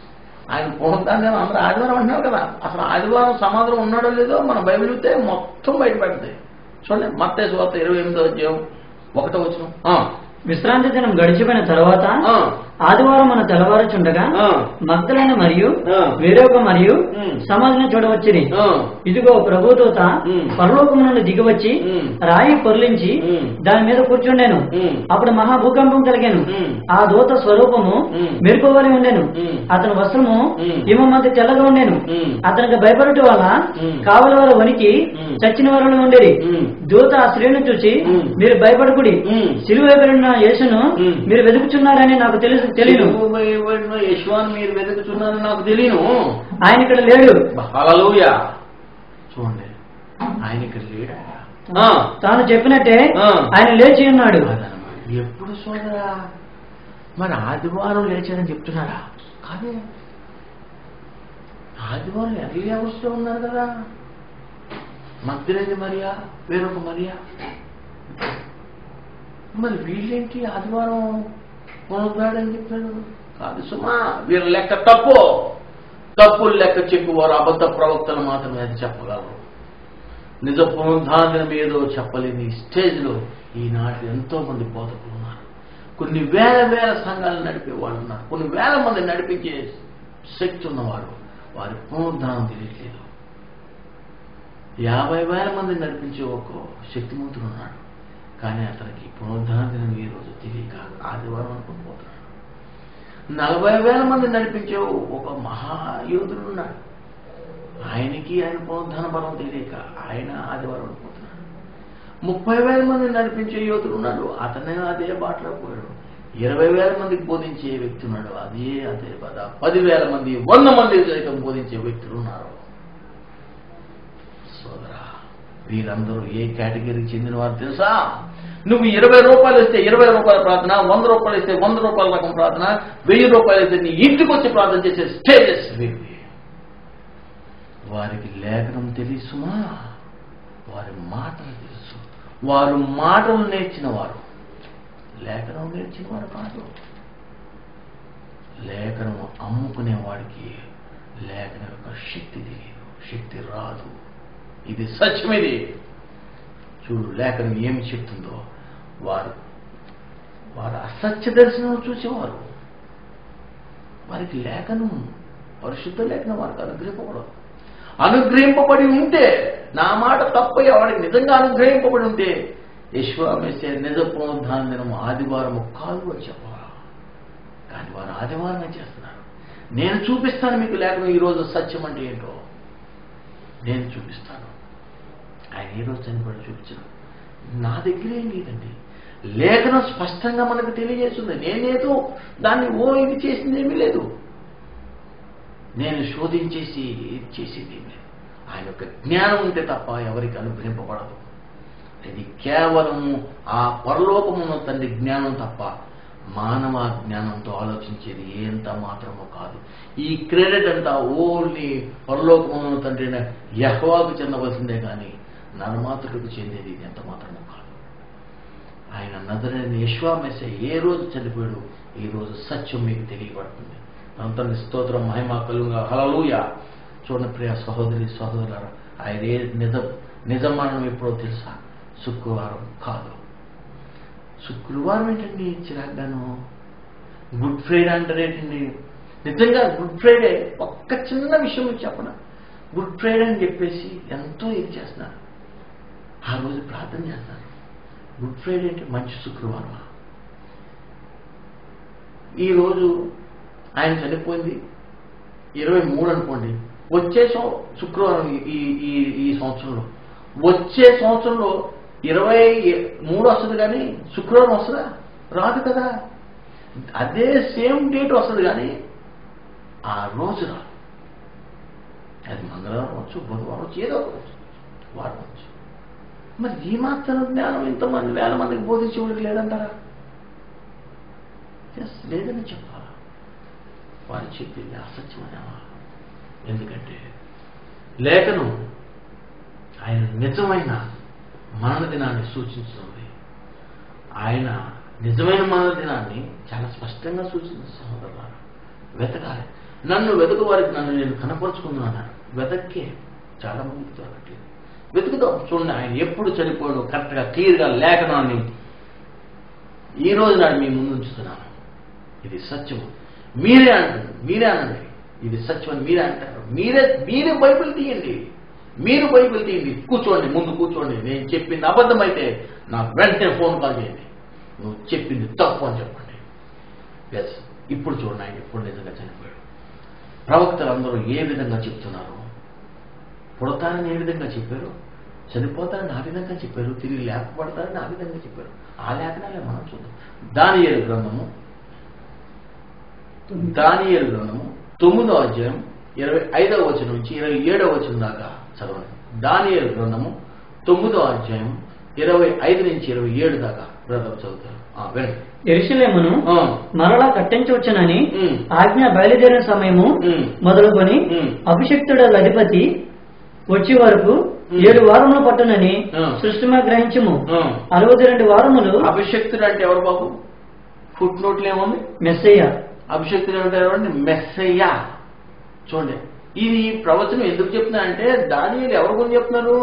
ఆయన పోతానే అందరూ ఆదివారం అంటున్నారు కదా. అసలు ఆదివారం సమాధానం ఉన్నాడో లేదో మన బైబిల్ చూస్తే మొత్తం బయటపడుతుంది. చూడండి, మత్తయి సువార్త 28వ అధ్యాయం 1వ వచనం. విశ్రాంతి దినం గడిచిపోయిన తర్వాత ఆదివారం మన తెల్లవారుచుండగా మగ్దలైన మరియు వేరొక మరియు సమాధిని చూడవచ్చిరి. ఇదిగో ప్రభుదూత పరలోకము నుండి దిగివచ్చి రాయి పొర్లించి దాని మీద కూర్చుండెను. అప్పుడు మహాభూకంపం కలిగాను. ఆ దూత స్వరూపము మెరుపువలి ఉండెను. అతని వస్త్రము హిమ మధ్య తెల్లగా ఉండెను. అతనికి భయపడటం వల్ల కావలి వారు వణికి చచ్చిన వారు ఉండేది. దూత ఆ స్త్రీని చూసి, మీరు భయపడకుడి, సిలువ వేయబడిన యేసును మీరు వెతుకుచున్నారని నాకు తెలియను. యెషువాను మీరు వెతుకుతున్నారని నాకు తెలియను. ఆయన ఇక్కడ లేడు. హల్లెలూయా. చూడండి, ఆయన ఇక్కడ లేడు. తాను చెప్పినట్టే ఆయన లేచి ఉన్నాడు. ఎప్పుడు సోదరా? మరి ఆదివారం లేచారని చెప్తున్నారా? కాదే, ఆదివారం ఎర్లీ అవర్స్ లో ఉన్నారు కదా. మగ్ధలేని మరియా, వేరొక మరియా. మరి వీళ్ళేంటి ఆదివారం పునరుద్ధాడని చెప్పాడు? కాదు సుమా, వీళ్ళ లెక్క తప్పులు లెక్క చెప్పువారు అబద్ధ ప్రవక్తలు మాత్రమే అది చెప్పగలరు. నిజ పునరుద్ధానం ఏదో చెప్పలేని స్టేజ్లో ఈనాటి ఎంతో మంది బోధకులు ఉన్నారు. కొన్ని వేల సంఘాలు నడిపే వాళ్ళు ఉన్నారు. కొన్ని వేల మంది నడిపించే శక్తి ఉన్నవారు, వారి పునరుద్ధానం తెలియట్లేదు. 50,000 మంది నడిపించే ఒక శక్తిమంతుడు ఉన్నాడు, కానీ అతనికి పునరుద్ధానం ఈ రోజు తెలియక ఆదివారం అనుకుని పోతున్నాడు. 40,000 మంది నడిపించే ఒక మహాయోధుడు ఉన్నాడు, ఆయనకి ఆయన పునరుద్ధాన బలం తెలియక ఆయన ఆదివారం అనుకుంటున్నాడు. 30,000 మంది నడిపించే యోధుడు ఉన్నాడు, అతనే అదే బాటలో పోయాడు. 20,000 మందికి బోధించే వ్యక్తి ఉన్నాడు, అదే బాధ. 10,000 మంది 100 మంది సైతం బోధించే వ్యక్తులు ఉన్నారు. సోదరా, వీరందరూ ఏ కేటగిరీకి చెందిన వారు తెలుసా? నువ్వు 20 రూపాయలు ఇస్తే 20 రూపాయల ప్రార్థన, 100 రూపాయలు ఇస్తే 100 రూపాయల రకం ప్రార్థన, 1000 రూపాయలు ఇస్తే నీ ఇంటికి వచ్చి ప్రార్థన చేసే స్టేజెస్ వీవి. వారికి లేఖనం తెలుసుమా? వారి మాటలు తెలుసు. వారు మాటలు నేర్చిన వారు, లేఖనం నేర్చిన వారు కాదు. లేఖనం అమ్ముకునేవాడికి లేఖనం యొక్క శక్తి తెలియదు, శక్తి రాదు. ఇది సత్యమిది. చూడు, లేఖనం ఏమి చెప్తుందో. వారు అసత్య దర్శనం చూసేవారు. వారికి లేఖనం, పరిశుద్ధ లేఖనం వారికి అనుగ్రహింపబడి ఉంటే, నా మాట తప్పయ్యా వాడికి నిజంగా అనుగ్రహింపబడి ఉంటే యెషువా మెస్సియా నిజ పునరుద్ధాన దినం ఆదివారం కాదు అని చెప్పాలి. కానీ వారు ఆదివారమే చేస్తున్నారు. నేను చూపిస్తాను మీకు లేఖనం ఈరోజు సత్యం అంటే ఏంటో నేను చూపిస్తాను. ఆయన ఏ రోజు చనిపోయి చూపించను. నా దగ్గర ఏం లేదండి, లేఖనం స్పష్టంగా మనకు తెలియజేస్తుంది. నేనేదో దాన్ని ఇది చేసింది ఏమీ లేదు, నేను శోధించేసి చేసేది ఏమీ లేదు. ఆయన యొక్క జ్ఞానం ఉంటే తప్ప ఎవరికి అనుగ్రహింపబడదు. ఇది కేవలము ఆ పరలోకమున్న తండ్రి జ్ఞానం తప్ప మానవ జ్ఞానంతో ఆలోచించేది ఎంత మాత్రమో కాదు. ఈ క్రెడిట్ అంతా ఓన్లీ పరలోకమున్న తండ్రి యెహోవాకు చెందవలసిందే కానీ నరమాతృకు చెందేది ఎంత మాత్రమో కాదు. ఆయన నజరేయుడైన యెషువా మెస్సియా ఏ రోజు చనిపోయాడు, ఈ రోజు సత్యం మీకు తెలియబడుతుంది. తండ్రి స్తోత్రం, మహిమ కలుగుగా. హల్లెలూయా. చూడండి ప్రియ సహోదరి సహోదరులారా, ఆయన నిజమానం ఎప్పుడో తెలుసా? శుక్రవారం కాదు. శుక్రవారం ఏంటండి చిరాగ్గాను? Good Friday అంటారేంటండి? నిజంగా గుడ్ ఫ్రైడే ఒక్క చిన్న విషయం చెప్పనా? గుడ్ ఫ్రైడే అని చెప్పేసి ఎంతో ఇది చేస్తున్నారు. ఆ రోజు ప్రార్థన చేస్తారు. గుడ్ ఫ్రైడే అంటే మంచి శుక్రవారం. ఈరోజు ఆయన చనిపోయింది 23 అనుకోండి, వచ్చే శుక్రవారం ఈ సంవత్సరంలో, వచ్చే సంవత్సరంలో 23 వస్తుంది, కానీ శుక్రవారం వస్తుందా? రాదు కదా. అదే సేమ్ డేట్ వస్తుంది, కానీ ఆ రోజు రాదు. అది మంగళవారం వచ్చు, బుధవారం వచ్చు, ఏదో ఒకటి వారం వచ్చు. మరి ఈ మాత్రం జ్ఞానం ఇంతమంది 1000 మందికి బోధించేవాడికి లేదంటారా? లేదని చెప్పాలా? వారు చెప్పింది అసత్యమనేవా? ఎందుకంటే లేఖనం ఆయన నిజమైన మరణ దినాన్ని సూచిస్తుంది. ఆయన నిజమైన మరణ దినాన్ని చాలా స్పష్టంగా సూచిస్తుంది. సహోదరులారా, వెతకాలి. నన్ను వెతుకు వారికి నన్ను నేను కనపరుచుకుంటున్నాను. వెతక్కే చాలా మందికి దొరకట్లేదు. వెతుకుదాం. చూడండి, ఆయన ఎప్పుడు చనిపోయాడో కరెక్ట్గా క్లియర్గా లేఖనాన్ని ఈ రోజు నాడు మీ ముందు ఉంచుతున్నాను. ఇది సత్యము. మీరే అనండి ఇది సత్యం అని మీరే అంటారు. మీరే బైబిల్ తీయండి. మీరు బైబిల్ తీయండి, కూర్చోండి, ముందు కూర్చోండి. నేను చెప్పింది అబద్ధమైతే నాకు వెంటనే ఫోన్ కాల్ చేయండి. నువ్వు చెప్పింది తప్పు అని చెప్పండి. ఎస్, ఇప్పుడు చూడండి ఆయన ఎప్పుడు నిజంగా చనిపోయాడు. ప్రవక్తలు అందరూ ఏ విధంగా చెప్తున్నారు? పుడతారని ఏ విధంగా చెప్పారు, చనిపోతారని ఆ విధంగా చెప్పారు, తిరిగి లేకపోతారని ఆ విధంగా చెప్పారు. ఆ లేఖనాలే మనం చూద్దాం. దానియేలు గ్రంథము 9వ అధ్యాయం 25వ వచనం నుంచి 27వ వచనం దాకా చదవండి. దానియేలు గ్రంథము 9వ అధ్యాయం 25 నుంచి 27 దాకా బ్రదర్ చదువుతారు. యెరూషలేమును మరలా కట్టించవచ్చునని ఆజ్ఞ బయలుదేరిన సమయము మొదలుకొని అభిషిక్తుడ అధిపతి వచ్చే వరకు 7 వారములు పట్టునని సృష్టిమా గ్రహించము. 62 వారములు. అభిషక్తుడు అంటే ఎవరు బాబు? ఫుట్ నోట్లు ఏముంది? మెస్సయ్య. అభిషక్తుడు అంటే ఎవరండి? మెస్సయ్య. చూడండి, ఇది ప్రవచనం ఎందుకు చెప్తున్నా అంటే దానియేలు ఎవరి గురించి చెప్తున్నారు?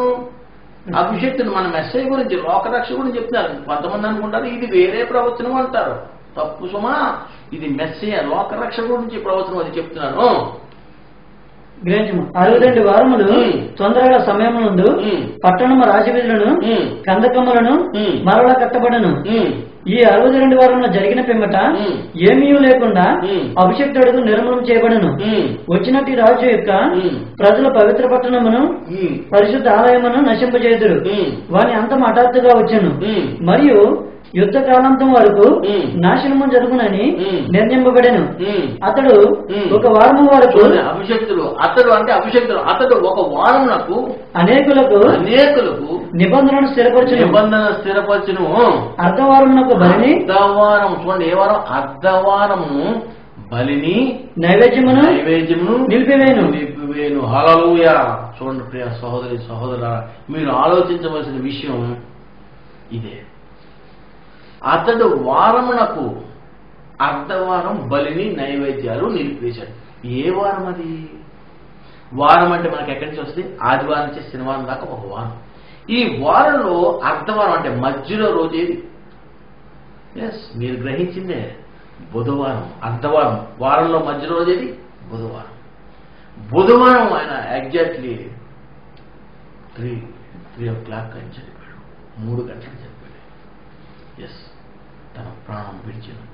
అభిషక్తుడు, మన మెస్సయ్య గురించి, లోకరక్ష గురించి చెప్తున్నారు. కొంతమంది అనుకుంటారు ఇది వేరే ప్రవచనం అంటారు. తప్పు సుమా, ఇది మెస్సయ్య లోకరక్ష గురించి ప్రవచనం అది చెప్తున్నాను. 62 వారములు తొందరగా సమయమునందు పట్టణము రాజవీధులను కందకములను మరలా కట్టబడను. ఈ 62 వారంలో జరిగిన పిమ్మట ఏమీ లేకుండా అభిషక్తుడు నిర్మూలన చేయబడను. వచ్చినట్టు రాజు యొక్క ప్రజల పవిత్ర పట్టణమును పరిశుద్ధ ఆలయమును నశింపజేయుదురు. వాని అంతం హఠాత్తుగా వచ్చెను మరియు యుద్ధ కాలాంతం వరకు నాశనము జరుగునని నిర్ణయింపబడెను. అతడు ఒక వారము వరకు అభిషక్తుడు, అతడు అంటే అభిషక్తుడు, అతడు ఒక వారమునకు అనేకులకు నిబంధనను స్థిరపరచును. అర్ధవారమునకు బలిని, అర్ధవారం చూడండి, ఏ వారం? అర్ధవారము బలిని నైవేద్యమును నిలిపివేను. హల్లెలూయా. చూడండి ప్రియ సహోదరి సహోదరులారా, మీరు ఆలోచించవలసిన విషయం ఇదే. అతడు వారమునకు అర్ధవారం బలిని నైవేద్యాలు నిలిపివేశాడు. ఏ వారం అది? వారం అంటే మనకి ఎక్కడి నుంచి వస్తుంది? ఆదివారం నుంచి శనివారం దాకా ఒక వారం. ఈ వారంలో అర్ధవారం అంటే మధ్యలో రోజు ఏది? ఎస్, మీరు గ్రహించిందే, బుధవారం. అర్ధవారం, వారంలో మధ్య రోజు ఏది? బుధవారం. బుధవారం ఆయన ఎగ్జాక్ట్లీ 3 o'clock అని చెప్పాడు. 3 గంటలకు చెప్పాడు. ఎస్, తన ప్రాణం విడిచాను.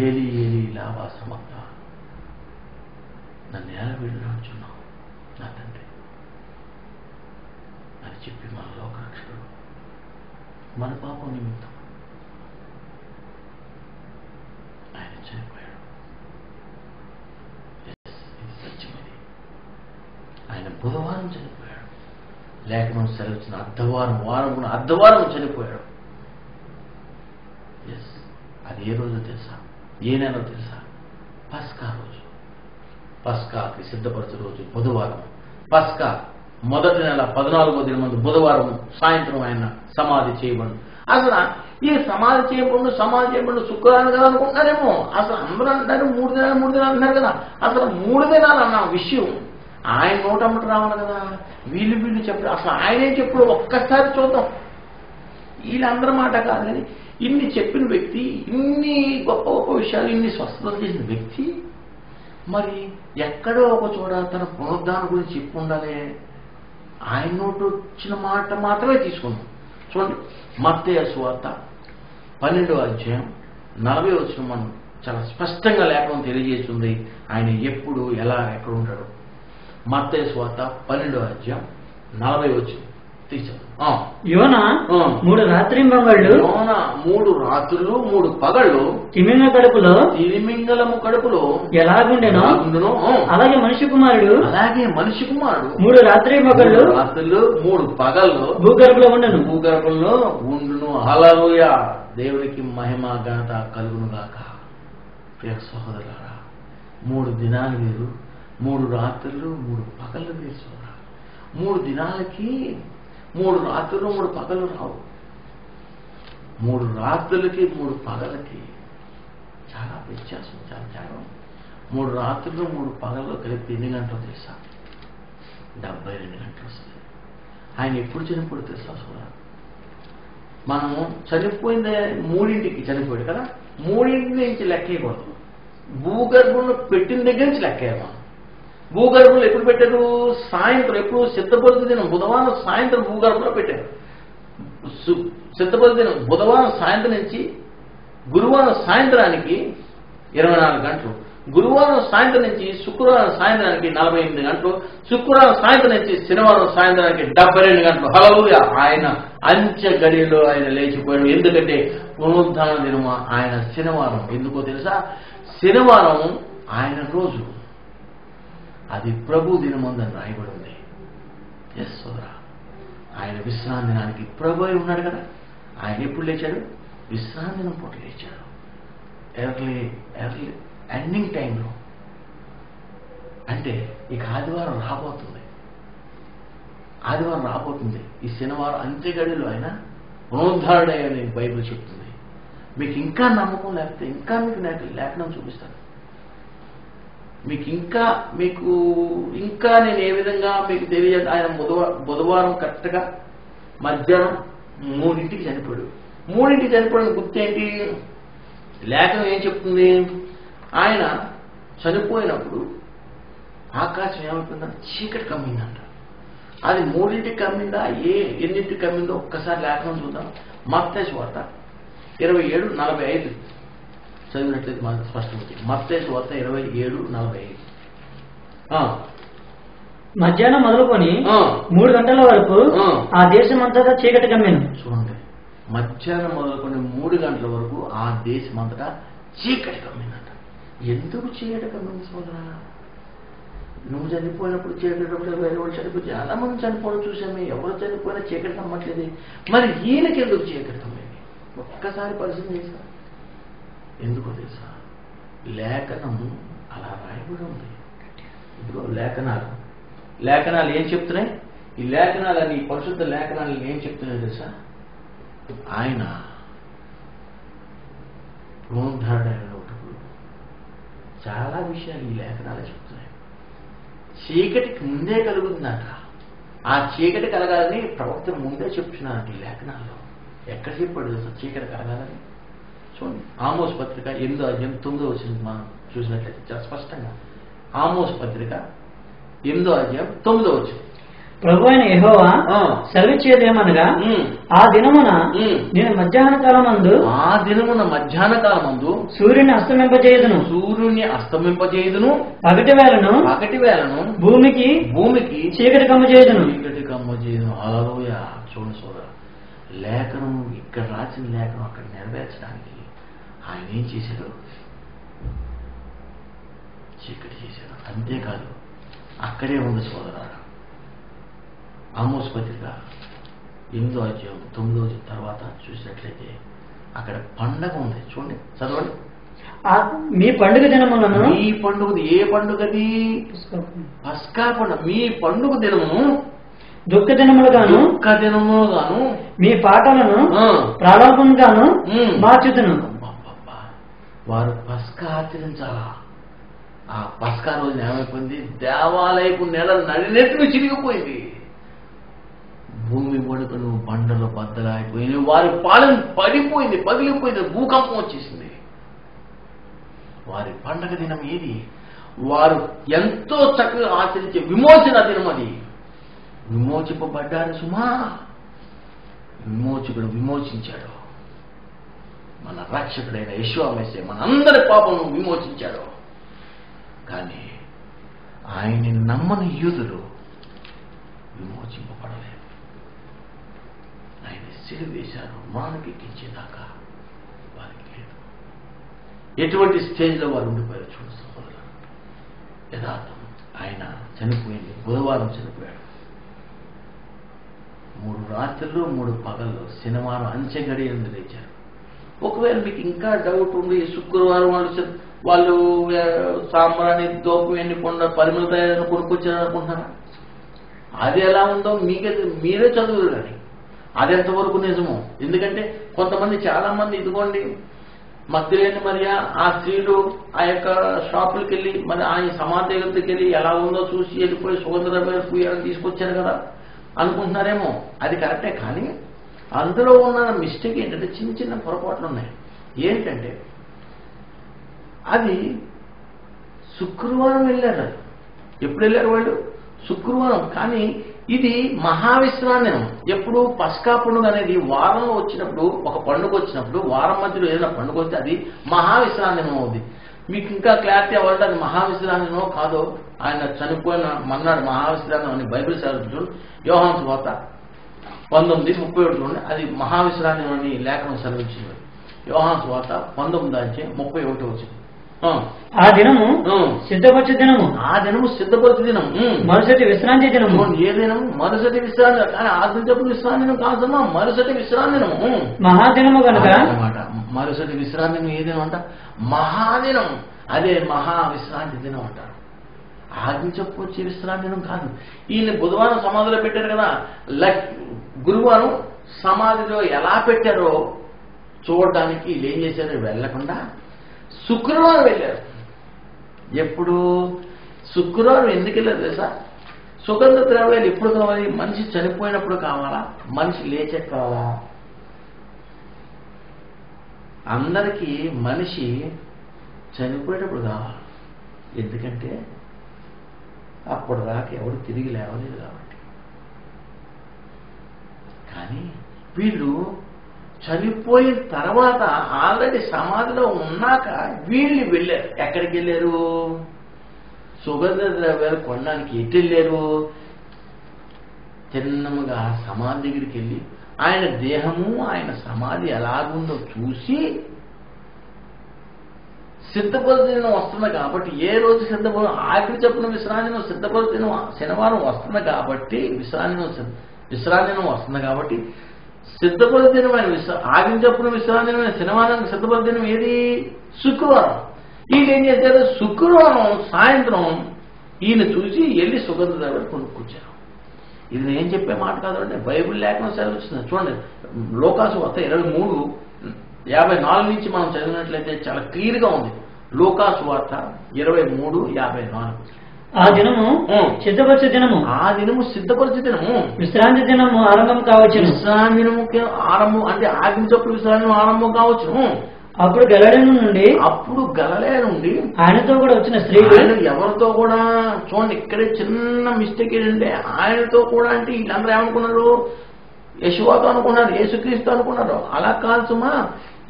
ఏలి ఏలి లావా సమగ్ర, నన్ను ఎలా విడుచున్నావు నా తండ్రి అని చెప్పి మన లోకరక్షకుడు మన పాపం నిమిత్తం ఆయన చనిపోయాడు. ఇది సత్యమది. ఆయన బుధవారం చనిపోయాడు. లేఖనం సెలవుచిన అర్ధవారం చనిపోయాడు. ఎస్, అది ఏ రోజు తెలుసా? ఏ నెల తెలుసా? పస్కా రోజు. పస్కాకి సిద్ధపరచు రోజు బుధవారం. పస్కా మొదటి నెల 14వ దినం బుధవారం సాయంత్రం ఆయన సమాధి చేయబడు. అసలు ఈ సమాధి చేయబడు శుక్రవారం కదా అనుకుంటున్నారేమో. అసలు అందరూ అంటారు 3 దినాలు అంటున్నారు కదా. అసలు 3 దినాలు అన్న విషయం ఆయన నోటమ్మట రావాలి కదా. వీళ్ళు చెప్పారు. అసలు ఆయనేం చెప్పుడు ఒక్కసారి చూద్దాం. వీళ్ళందరి మాట కాదు కానీ ఇన్ని చెప్పిన వ్యక్తి, ఇన్ని గొప్ప గొప్ప విషయాలు, ఇన్ని స్వస్థతలు చేసిన వ్యక్తి మరి ఎక్కడో ఒక చోట తన పునరుద్ధానం గురించి చెప్పు ఉండాలి. ఆయన నోటు వచ్చిన మాట మాత్రమే తీసుకున్నాం. చూడండి, మత్తయి సువార్త 12వ అధ్యాయం 40వ వచనం మనం చాలా స్పష్టంగా లేఖనం తెలియజేస్తుంది ఆయన ఎప్పుడు ఎలా ఎక్కడ ఉంటాడు. మత్తయి సువార్త 12వ అధ్యాయం 40వ వచనం యోనా 3 రాత్రింబగళ్ళు 3 రాత్రులు 3 పగళ్ళు తిమింగలము కడుపులో ఎలాగుండెనో అలాగే మనిషి కుమారుడు 3 రాత్రింబగళ్ళు 3 పగళ్ళు భూగర్భంలో ఉండును. హల్లెలూయా. దేవునికి మహిమ ఘనత కలుగును గాక. ప్రియ సహోదరులారా, 3 దినాలు వేరు, 3 రాత్రులు 3 పగళ్ళు వేరు సోదరా. 3 దినాలకి 3 రాత్రులు 3 పగలు రావు. 3 రాత్రులకి 3 పగలకి చాలా వ్యత్యాసం, చాలా తేడా. 3 రాత్రులు 3 పగలు కలిపి ఎన్ని గంటలు తెలుసా? 72 గంటలు వస్తుంది. ఆయన ఎప్పుడు చనిపోయాడు తెలుసా సోదరా? మనము చనిపోయిందే 3ంటికి చనిపోయాడు కదా. 3ంటి నుంచి లెక్కేయకూడదు. భూగర్భంలో పెట్టిన దగ్గర నుంచి లెక్కేయాలి. భూగర్భంలో ఎప్పుడు పెట్టారు? సాయంత్రం. ఎప్పుడు? సిద్ధపరుచు దినం బుధవారం సాయంత్రం భూగర్భంలో పెట్టారు. సిద్ధపరుచు దినం బుధవారం సాయంత్రం నుంచి గురువారం సాయంత్రానికి 24 గంటలు, గురువారం సాయంత్రం నుంచి శుక్రవారం సాయంత్రానికి 48 గంటలు, శుక్రవారం సాయంత్రం నుంచి శనివారం సాయంత్రానికి 72 గంటలు. హల్లెలూయా. ఆయన అంచె గడిలో ఆయన లేచిపోయాడు. ఎందుకంటే పునరుద్ధాన దినం ఆయన శనివారం. ఎందుకో తెలుసా? శనివారం ఆయన రోజు, అది ప్రభు దినమందని రాయబడి ఉంది. ఎస్ సోదరా, ఆయన విశ్రాంతి దినానికి ప్రభు అయి ఉన్నాడు కదా. ఆయన ఎప్పుడు లేచాడు? విశ్రాంతి దినం పూట లేచాడు. ఎర్లీ ఎండింగ్ టైంలో. అంటే ఇక ఆదివారం రాబోతుంది. ఆదివారం రాబోతుంది. ఈ శనివారం అంత్యగడిలో ఆయన పునరుద్ధరణని బైబిల్ చెప్తుంది. మీకు ఇంకా నమ్మకం లేకపోతే ఇంకా మీకు లేఖనం చూపిస్తాను. మీకు ఇంకా నేను ఏ విధంగా మీకు తెలియదు. ఆయన బుధవారం కరెక్ట్గా మధ్యాహ్నం 3ంటికి చనిపోయాడు. 3ంటికి చనిపోవడానికి గుర్తేంటి? లేఖనం ఏం చెప్తుంది? ఆయన చనిపోయినప్పుడు ఆకాశం ఏమవుతుందంటే చీకటి కమ్మిందంట. అది 3ంటికి కమ్మిందా, ఎన్నింటికి కమ్మిందో ఒక్కసారి లేఖనం చూద్దాం. మత్తయి సువార్త 27:45 చదివినట్లయితే మనకు స్పష్టమవుతుంది. మత్తయి సువార్త 27:45. మధ్యాహ్నం మొదలుకొని 3 గంటల వరకు ఆ దేశం అంతటా చీకటి కమ్మింది. చూడండి, మధ్యాహ్నం మొదలుకొని 3 గంటల వరకు ఆ దేశం అంతటా చీకటి కమ్మిందంట. ఎందుకు చీకటి కమ్మింది సోదరా? నువ్వు చనిపోయినప్పుడు చీకటి వేరే వాళ్ళు చనిపోయి చాలా మంది చనిపోవడం చూసామే. ఎవరు చనిపోయినా చీకటి కమ్మట్లేదు. మరి ఈయనకి ఎందుకు చీకటి కమ్మింది? ఒక్కసారి పరిశీలన చేశా. ఎందుకో తెలుసా? లేఖనం అలా రాయబడి ఉంది. ఇదిగో లేఖనాలు ఏం చెప్తున్నాయి? ఈ లేఖనాలని, ఈ పరిశుద్ధ లేఖనాలు ఏం చెప్తున్నాయి తెలుసా? ఆయన పునరుద్ధరణప్పుడు చాలా విషయాలు ఈ లేఖనాలు చెప్తున్నాయి. చీకటికి ముందే కలుగుతుందట. ఆ చీకటి కలగాలని ప్రవక్త ముందే చెప్తున్నారట ఈ లేఖనాల్లో. ఎక్కడ చెప్పాడు తెలుసా చీకటి కలగాలని? చూడండి, ఆమోస్ పత్రిక 8:9 మనం చూసినట్లయితే చాలా స్పష్టంగా. ఆమోస్ పత్రిక 8:9. ప్రభు అయిన యెహోవా సెలవిచ్చేదేమనగా, ఆ దినమున నేను మధ్యాహ్న కాలమందు సూర్యుని అస్తమింపజేయుదును, పగటి వేళను భూమికి చీకటి కమ్మజేయుదును. హల్లెలూయా. చూడండి సోదరా, లేఖనం ఇక్కడ రాసిన లేఖనం అక్కడ నెరవేర్చడానికి ఆయన ఏం చేశాడు? చీకటి చేశాడు. అంతేకాదు, అక్కడే ఉంది సోదరా. ఆమోస్ పత్రిక 8:9 తర్వాత చూసినట్లయితే అక్కడ పండగ ఉంది. చూడండి, చదవండి. మీ పండుగ దినములను, మీ పండుగ ఏ పండుగది? పస్కా పండుగ. మీ పండుగ దినమును దుఃఖ దినములుగాను మీ పాటలను ప్రారంభంగాను మార్చుతును. వారు పస్కా ఆచరించాలా? ఆ పస్కా రోజున ఏమైపోయింది? దేవాలయపు నెల నడినెట్లు చిరిగిపోయింది. భూమి వణుకును, బండలు బద్దలైపోయింది. వారి పాలన పడిపోయింది, పగిలిపోయింది, భూకంపం వచ్చేసింది. వారి పండగ దినం ఏది? వారు ఎంతో చక్కగా ఆచరించే విమోచన దినం అది. విమోచింపబడ్డారు సుమా. విమోచకుడు విమోచించాడు. మన రక్షకుడైన యేషువా మెస్సీయ మనందరి పాపము విమోచించాడు. కానీ ఆయన్ని నమ్మని యూదులు విమోచింపబడలేదు. ఆయన సిలువ వేశారు, మానకెక్కించేదాకా వారికి లేదు. ఎటువంటి స్టేజ్లో వారు ఉండిపోయారు చూడు సహోదరులు. యథార్థం, ఆయన చనిపోయింది, బుధవారం చనిపోయాడు. 3 రాత్రులు 3 పగళ్ళు శనివారం అంచెగడి ఎందుకు లేచారు. ఒకవేళ మీకు ఇంకా డౌట్ ఉంది, శుక్రవారం వాళ్ళు సాంబ్రాన్ని దోపు ఎన్నికుండా పరిమళ తయారు కొనుక్కొచ్చారు అనుకుంటున్నారా? అది ఎలా ఉందో మీరే చదువురు. కానీ అది ఎంతవరకు నిజమో. ఎందుకంటే కొంతమంది చాలా మంది ఇదిగోండి మగ్ధలేని మరియా ఆ స్త్రీలు ఆ యొక్క షాపులకి వెళ్ళి మరి ఆయన సమాధి దగ్గరికి వెళ్ళి ఎలా ఉందో చూసి వెళ్ళిపోయి సుగంధ పూయాలని తీసుకొచ్చారు కదా అనుకుంటున్నారేమో. అది కరెక్టే. కానీ అందులో ఉన్న మిస్టేక్ ఏంటంటే చిన్న చిన్న పొరపాట్లు ఉన్నాయి. ఏంటంటే అది శుక్రవారం వెళ్ళారు. ఎప్పుడు వెళ్ళారు వాళ్ళు? శుక్రవారం. కానీ ఇది మహావిశ్రాంతి దినం. ఎప్పుడు? పస్కా పండుగ అనేది వారంలో వచ్చినప్పుడు, ఒక పండుగ వచ్చినప్పుడు, వారం మధ్యలో ఏదైనా పండుగ వస్తే అది మహావిశ్రాంతి దినం అవుతుంది. మీకు ఇంకా క్లారిటీ అవ్వాలంటే అది మహావిశ్రాంతి దినమో కాదో, ఆయన చనిపోయిన మన్నాడు మహావిశ్రాంతి అని బైబిల్ చదువుతూ యోహాను సువార్త 19:31 చూడండి. అది మహావిశ్రాంతి దినం అని లేఖనం సెలవించింది. యోహాను సువార్త 19:31 వచ్చింది. ఆ దినము సిద్ధపరచు దినము. ఆ దినము సిద్ధపరచు దినం. మరుసటి విశ్రాంతి దినము. ఏ దినము? మరుసటి విశ్రాంతి. కానీ ఆదించప్పుడు విశ్రాంతి దినం కాదమ్మా, మరుసటి విశ్రాంతి దినము. మహాదినము కనుక అన్నమాట. మరుసటి విశ్రాంతి దినం ఏ దినం అంట? మహాదినం. అదే మహా విశ్రాంతి దినం అంటారు. ఆజ్ఞ చెప్పు వచ్చే విశ్రాంతి దినం కాదు. ఈయన బుధవారం సమాధిలో పెట్టారు కదా, గురువారం సమాధిలో ఎలా పెట్టారో చూడడానికి వీళ్ళు ఏం చేశారు, వెళ్లకుండా శుక్రవారం వెళ్ళారు. ఎప్పుడు శుక్రవారం ఎందుకు వెళ్ళారు తెలుసా? సుగంధ ద్రవ్యాలు ఎప్పుడు కావాలి? మనిషి చనిపోయినప్పుడు కావాలా, మనిషి లేచాక కావాలా? అందరికీ మనిషి చనిపోయేటప్పుడు కావాలి. ఎందుకంటే అప్పుడు దాకా ఎవడు తిరిగి లేవలేదు కాబట్టి. కానీ వీళ్ళు చనిపోయిన తర్వాత ఆల్రెడీ సమాధిలో ఉన్నాక వీళ్ళు వెళ్ళారు. ఎక్కడికి వెళ్ళారు? సుగంధ ద్రవ్యాలు కొనడానికి ఎటు వెళ్ళారు? చిన్నముగా సమాధి దగ్గరికి వెళ్ళి ఆయన దేహము ఆయన సమాధి ఎలాగుందో చూసి సిద్ధపరిచిన వస్తుంది కాబట్టి, ఏ రోజు సిద్ధపడి ఆఖరి చెప్పిన విశ్రాంతిని సిద్ధపరిచిన శనివారం వస్తుంది కాబట్టి, విశ్రాంతిని వస్తుంది కాబట్టి సిద్ధపరిదినమైన ఆఖరి చెప్పిన విశ్రాంతిమైన శనివారం సిద్ధపరిదినం ఏది? శుక్రవారం. వీళ్ళు ఏం చేశారు? శుక్రవారం సాయంత్రం ఈయన చూసి వెళ్ళి సుగంధ ద్రవ్యాలు కొనుక్కొచ్చారు. ఇది నేను చెప్పే మాట కాదండి, బైబిల్ లేకుండా సెలవుచ్చింది. చూడండి, లోకాసు వార్త 23:54 నుంచి మనం చదివినట్లయితే చాలా క్లియర్గా ఉంది. లోకాసు వార్త 23:54. ఆ దినము సిద్ధపరిచే దినము, ఆ దినము సిద్ధపరిచే దినము, విశ్రాంతి దినము ఆరంభం కావచ్చు. విశ్రాంతి దినము ఆరంభం అంటే ఆజ్ఞ చొప్పున విశ్రాంతి ఆరంభం కావచ్చు. అప్పుడు గలిలయ నుండి ఆయనతో కూడా వచ్చిన స్త్రీలు, ఎవరితో కూడా చూడండి, ఇక్కడే చిన్న మిస్టేక్ ఏంటంటే ఆయనతో కూడా అంటే వీళ్ళందరూ ఏమనుకున్నారు? యెషువాతో అనుకున్నారు, యేసుక్రీస్తు అనుకున్నారు. అలా కాదు సుమా.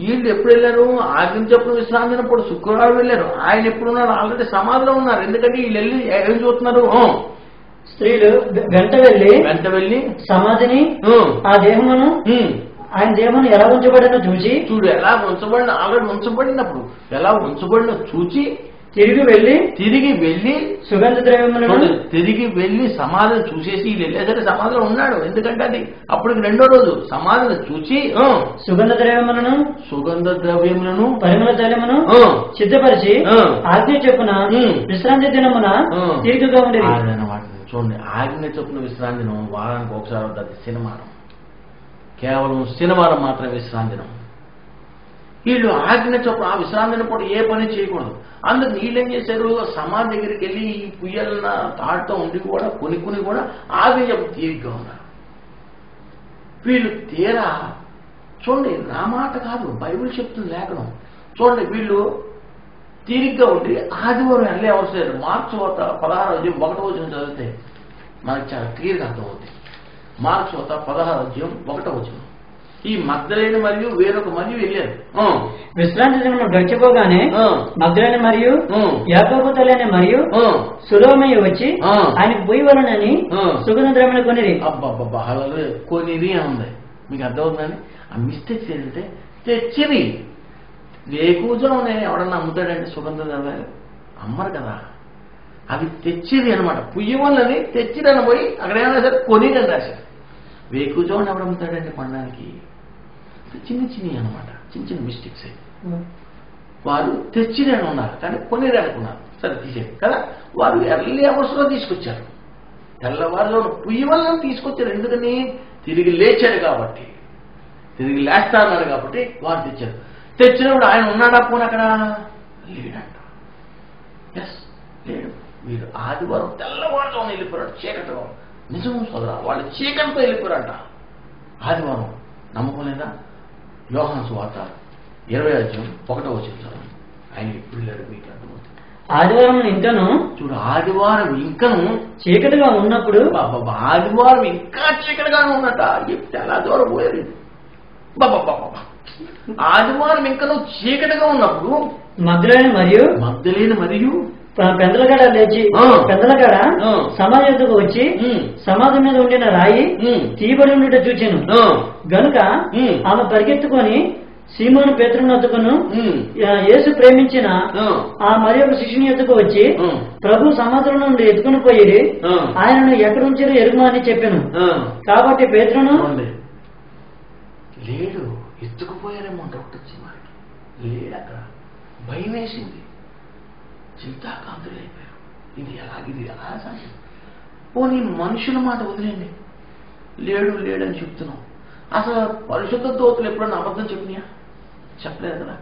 వీళ్ళు ఎప్పుడు వెళ్ళారు? ఆజ్ఞ చొప్పున విశ్రాంతినప్పుడు శుక్రవారం వెళ్ళారు. ఆయన ఎప్పుడున్నారు? ఆల్రెడీ సమాధిలో ఉన్నారు. ఎందుకంటే వీళ్ళు వెళ్ళి ఏం చూస్తున్నారు? స్త్రీలు వెంట వెళ్ళి సమాధిని, ఆ దేహమును, ఆయన దేహమును ఎలా ఉంచబడినో చూసి, చూడు ఎలా ఉంచబడిన, ఆల్రెడీ ఉంచబడినప్పుడు ఎలా ఉంచబడినో చూసి తిరిగి వెళ్ళి సుగంధ ద్రవ్యములను తిరిగి వెళ్ళి సమాధిని చూసేసి వీళ్ళు వెళ్ళేసరికి సమాధిలో ఉన్నాడు. ఎందుకంటే అది అప్పటికి రెండో రోజు సమాధిని చూసి సుగంధ ద్రవ్యములను పరిమళ తైలమును సిద్ధపరిచి ఆజ్ఞ చొప్పున విశ్రాంతి దినమున తిరిగిగా ఉండేది అన్నమాట. చూడండి, ఆజ్ఞ చొప్పున విశ్రాంతి దినం వారానికి ఒకసారి అవుతుంది. శనివారం, కేవలం శనివారం మాత్రమే విశ్రాంతి దినం. వీళ్ళు ఆజ్ఞ చొప్పున ఆ విశ్రాంతిని పూట ఏ పని చేయకూడదు. అందుకు వీళ్ళు ఏం చేశారు? సమాధి దగ్గరికి వెళ్ళి ఈ పుయ్యలన తాడుతో ఉండి కూడా కొనుక్కుని కూడా ఆజ్ఞ చెప్పు తీరిగ్గా ఉన్నారు. వీళ్ళు తీరా చూడండి, నా మాట కాదు, బైబిల్ చెప్తుంది లేఖనం. చూడండి, వీళ్ళు తీరిగ్గా ఉండి ఆదివారం వెళ్ళే అవసరం లేదు. మార్క్స్ వార్త 16:1 చదివితే మనకు చాలా క్లియర్గా అర్థమవుతుంది. మార్క్స్ వార్త 16:1. ఈ మగ్దలేని మరియు వేరొక మరియు వెళ్ళారు. విశ్రాంతి దినము గడిచిపోగానే మగ్దలేని మరియు యాకోబు తల్లి మరియు సులోమయ్య వచ్చి ఆయనకు పోయి వలనని సుగంధ ద్రవ్యములు కొనిరి. అబ్బా కొనిరి అని ఉంది. మీకు అర్థమవుతుందని ఆ మిస్టేక్స్ ఏంటంటే తెచ్చిరి. వేకూజానే ఎవడన్నా అమ్ముతాడంటే సుగంధ ద్రవ్యాలు అమ్మరు కదా, అవి తెచ్చిరి అనమాట. పుయ్యి వల్లని తెచ్చిరని పోయి అక్కడ ఏమైనా సరే కొనిరని రాశారు. వేకూజాన్ని ఎవడు అమ్ముతాడంటే కొనడానికి? చిన్న అనమాట, చిన్న మిస్టేక్స్. వారు తెచ్చిరని ఉన్నారు కానీ కొనిరే అనుకున్నారు. సరే తీసేది కదా. వారు ఎర్లీ అవర్స్లో తీసుకొచ్చారు. తెల్లవారులో పుయ్యి వల్ల తీసుకొచ్చారు. ఎందుకని? తిరిగి లేచారు కాబట్టి, తిరిగి లేస్తారన్నారు కాబట్టి వారు తెచ్చారు. తెచ్చినప్పుడు ఆయన ఉన్నాడా? పోనీ అక్కడ లేడంట. ఎస్, లేడు. మీరు ఆదివారం తెల్లవారుతో వెళ్ళిపోయాడు, చీకటిలో. నిజం సోదరా, వాళ్ళు చీకటితో వెళ్ళిపోయారంట ఆదివారం. నమ్మకం లేదా? యోహాను సువార్త 20:1 ఆయన ఎప్పుడు వెళ్ళాడు మీకు అర్థమవుతుంది. ఆదివారం ఇంకను చూడు, ఆదివారం ఇంకను చీకటిగా ఉన్నప్పుడు, ఆదివారం ఇంకా చీకటిగానే ఉన్నట. ఎలా దూరం పోయేది బాబా. ఆదివారం ఇంకను చీకటిగా ఉన్నప్పుడు మగ్దలేని మరియు పెందలగడ లేచి పెందలగడ సమాధి వద్దకు వచ్చి సమాధి మీద ఉండిన రాయి తీయబడి ఉండట చూచాను. గనుక ఆమె పరిగెత్తుకొని సీమోను పేతురును వద్దకును యేసు ప్రేమించిన ఆ మరి ఒక శిష్యుని ఎత్తుకు వచ్చి ప్రభు సమాధుల నుండి ఎత్తుకుని పోయి ఆయనను ఎక్కడ ఉంచారో ఎరుగు అని చెప్పాను. కాబట్టి పేతురును లేడు, ఎత్తుకుపోయారేమో డౌట్ వచ్చింది వారికి. లేడు, అక్కడ భయం వేసింది, చింతాకాంతులు అయిపోయారు. ఇది ఎలా సాధ్యం? పోనీ మనుషుల మాట వదిలేండి, లేడని చెప్తున్నాం. అసలు పరిశుద్ధ దూతలు ఎప్పుడన్నా అబద్ధం చెప్పినాయా? చెప్పలేదు కదా.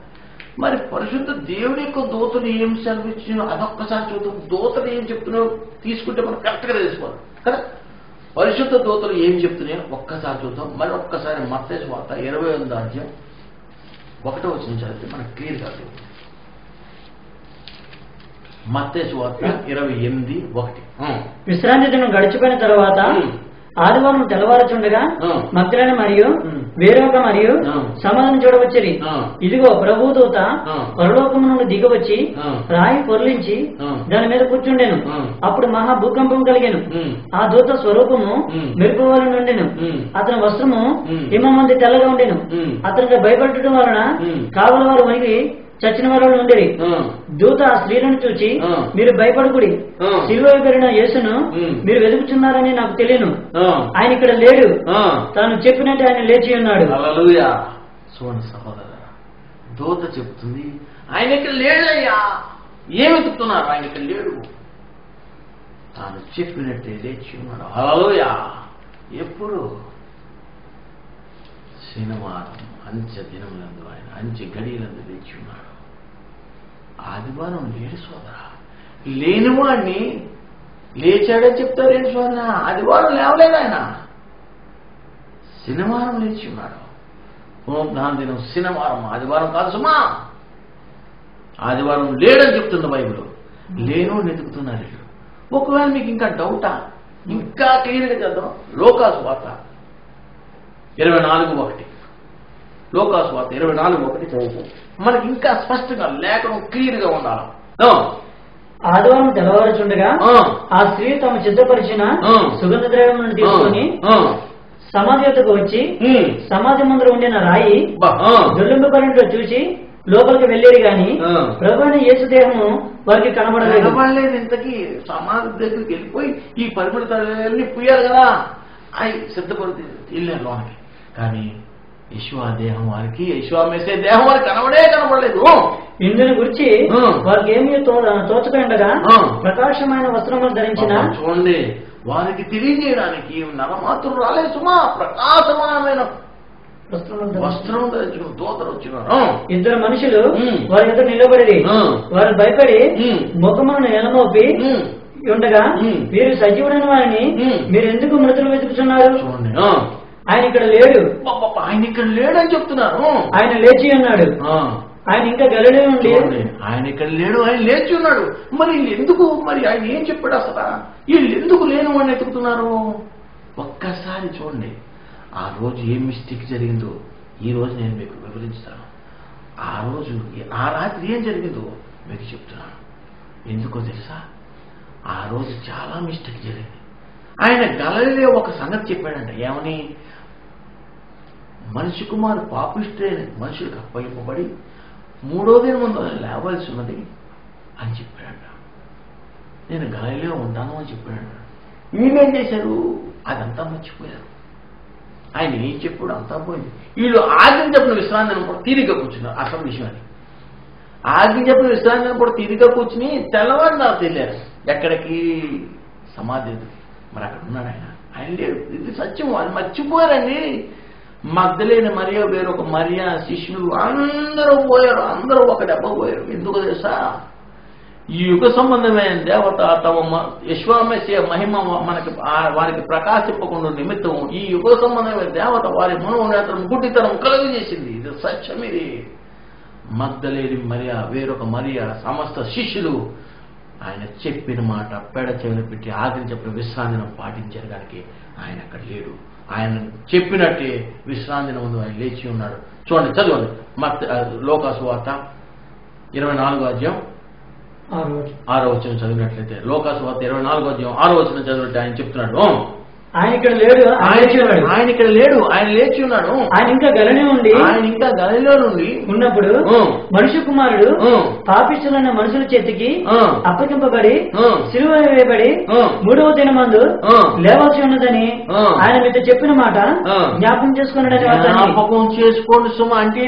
మరి పరిశుద్ధ దేవుడి యొక్క దూతలు ఏం సెలవిచ్చినాయో అదొక్కసారి చూద్దాం. దూతలు ఏం చెప్తున్నాయో తీసుకుంటే మనం కరెక్ట్గా తెలుసుకోవాలి కదా. పరిశుద్ధ దూతలు ఏం చెప్తున్నాయో ఒక్కసారి చూద్దాం. మరి ఒక్కసారి మత్తయి సువార్త 28వ అధ్యాయం 1వ వచనం చదివితే మనకు క్లియర్గా తెలుస్తుంది. మత్తయి సువార్త 28:1. విశ్రాంతి దినం గడిచిపోయిన తర్వాత ఆదివారం తెల్లవారుచుండగా మగ్దలేనే మరియు వేరొక మరియు సమాధిని చూడవచ్చిరి. ఇదిగో ప్రభువు దూత పరలోకము నుండి దిగవచ్చి రాయి పొర్లించి దాని మీద కూర్చుండెను. అప్పుడు మహా భూకంపం కలిగెను. ఆ దూత స్వరూపము మెరుపు వలె నుండెను. అతని వస్త్రము హిమమంది తెల్లగా ఉండెను. అతనికి భయపడటం వలన కావల వారు వణికి చచ్చిన వారు ఉండేది. దూత ఆ స్త్రీలను చూచి, మీరు భయపడకుడి, సిలువ వేయబడిన యేసును మీరు వెతుకుతున్నారని నాకు తెలియను. ఆయన ఇక్కడ లేడు, తాను చెప్పినట్టు ఆయన లేచి ఉన్నాడు. హల్లెలూయా. చూడండి సహోదరులారా, దూత చెప్తుంది ఆయన ఇక్కడ లేడయ్యా. ఏం వెతుకుతున్నారు? ఆయన ఇక్కడ లేడు, తాను చెప్పినట్టే లేచి ఉన్నాడు. హల్లెలూయా. ఎప్పుడు? శనివారం అంచె దినములందు, ఆయన అంచె గడియలందు లేచి ఉన్నాడు. ఆదివారం లేడు సోదరా. లేనివాడిని లేచాడని చెప్తారేంటి సోదరా? ఆదివారం లేవలేదు ఆయన, శనివారం లేచి ఉన్నాడు. పునరుద్ధాన దినం శనివారం, ఆదివారం కాదు సుమా. ఆదివారం లేడని చెప్తున్న బైబిల్, లేను వెతుకుతున్నారు వీళ్ళు. ఒకవేళ మీకు ఇంకా డౌటా, ఇంకా క్లియర్గా చేద్దాం. లోకాసు వార్త 24:1. లోకాసు వార్త 24:1 చదువుతాం. మనకి ఇంకా స్పష్టంగా లేఖనం క్లియర్ గా ఉండాలి. ఆదివారం తెల్లవారుచుండగా ఆ స్త్రీ తమ సిద్ధపరిచిన సుగంధ ద్రవ్యములను తీసుకుని సమాధి వద్దకు వచ్చి సమాధి ముందర ఉండిన రాయి దొల్లింపబడినట్లు చూసి లోపలికి వెళ్ళేది గాని ప్రభువైన యేసు దేహము వారికి కనబడలేదు. ఇంతకీ సమాధి దగ్గరికి వెళ్ళిపోయి ఈ పరిమళ తల్లి పుయ్యారు కదా, అవి సిద్ధపడి వెళ్ళారు లోనికి. కానీ యెషువా దేహం వారికి, యెషువా మెస్సే దేహం వారికి కనబడలేదు. ఇందుని గురించి వారికి ఏమీ తోచకుండా ప్రకాశమైన వస్త్రములు ధరించిన, చూడండి, వారికి తెలియజేయడానికి నరమాత్రులు రాలేదు సుమా, ప్రకాశమైన వస్త్రం ధరించుకుని దూతలు వచ్చినారు. ఇద్దరు మనుషులు వారి ఎదురు నిలబడి వారు భయపడి ముఖములను ఎనమోపి ఉండగా, మీరు సజీవుడైన వారిని మీరు ఎందుకు మృతులు వెతుకుతున్నారు? చూడండి, ఆయన ఇక్కడ లేడు, ఆయన ఇక్కడ లేడని చెప్తున్నారు. ఆయన లేచి ఉన్నాడు. ఆయన ఇంకా గలిలే ఉండి, ఆయన ఇక్కడ లేడు, ఆయన లేచి ఉన్నాడు. మరి వీళ్ళు ఎందుకు, మరి ఆయన ఏం చెప్పాడు అసలు? వీళ్ళు ఎందుకు లేను అని ఎతుకుతున్నారు? ఒక్కసారి చూడండి, ఆ రోజు ఏం మిస్టేక్ జరిగిందో ఈ రోజు నేను మీకు వివరించుతాను. ఆ రాత్రి ఏం జరిగిందో మీకు చెప్తున్నాను. ఎందుకో తెలుసా? ఆ రోజు చాలా మిస్టేక్ జరిగింది. ఆయన గలిలే ఒక సంగతి చెప్పాడంట. ఏమని? మనిషి కుమారు పాపిష్ఠులైన మనుషులకు అప్పగింపబడి 3వ దినం ముందు లేవలసి ఉన్నది అని చెప్పాడంట. నేను గలిలే ఉంటాను అని చెప్పాడంట. వీళ్ళేం చేశారు? అదంతా మర్చిపోయారు. ఆయన ఏం చెప్పాడు అంతా పోయింది. వీళ్ళు ఆజ్ఞ చెప్పిన విశ్రాంతి కూడా తీరిక కూర్చున్నారు. అసలు విషయం అది. ఆజ్ఞ చెప్పిన విశ్రాంతి కూడా తీరిక కూర్చుని తెల్లవారు తెలియారు. ఎక్కడికి? సమాధి. మరి అక్కడ ఉన్నాడు ఆయన. ఆయన లేడు. ఇది సత్యం. వాళ్ళు మర్చిపోయారండి. మగ్దలేని మరియా, వేరొక మరియా, శిష్యులు అందరూ పోయారు. అందరూ ఒక దెబ్బ పోయారు. ఎందుకు తెలుసా? ఈ యుగ సంబంధమైన దేవత తమ యెషువా మెస్సియా మహిమ మనకి వారికి ప్రకాశింపకుండా నిమిత్తం ఈ యుగ సంబంధమైన దేవత వారి మనోనేతరం గుడ్డితనం కలుగజేసింది. ఇది సత్యం. ఇది మగ్దలేని మరియా, వేరొక మరియా, సమస్త శిష్యులు ఆయన చెప్పిన మాట పెడ చెవిని పెట్టి ఆజ్ఞ చెప్పిన విశ్రాంతిని పాటించారు. దానికి ఆయన అక్కడ లేడు. ఆయన చెప్పినట్టే విశ్రాంతిని ముందు ఆయన లేచి ఉన్నాడు. చూడండి, చదవండి. లోకాసు వార్త 24వ అధ్యాయం 6వ వచనం చదివినట్లయితే, లోకాసు వార్త 24వ అధ్యాయం 6వ వచనం చదివినట్టు ఆయన చెప్తున్నాడు, ఆయన ఇక్కడ లేడు, ఆయన ఇక్కడ లేడు, ఆయన లేచి ఉన్నాడు. ఆయన ఇంకా గలిలో నుండి ఉన్నప్పుడు మనుష్య కుమారుడు పాపిష్ఠులైన మనుషుల చేతికి అప్పగింపబడి సిలువ వేయబడి 3వ దినమందు లేవాల్సి ఉన్నదని ఆయన మీతో చెప్పిన మాట జ్ఞాపకం చేసుకున్నాడని. జ్ఞాపకం చేసుకోండి సుమ అంటే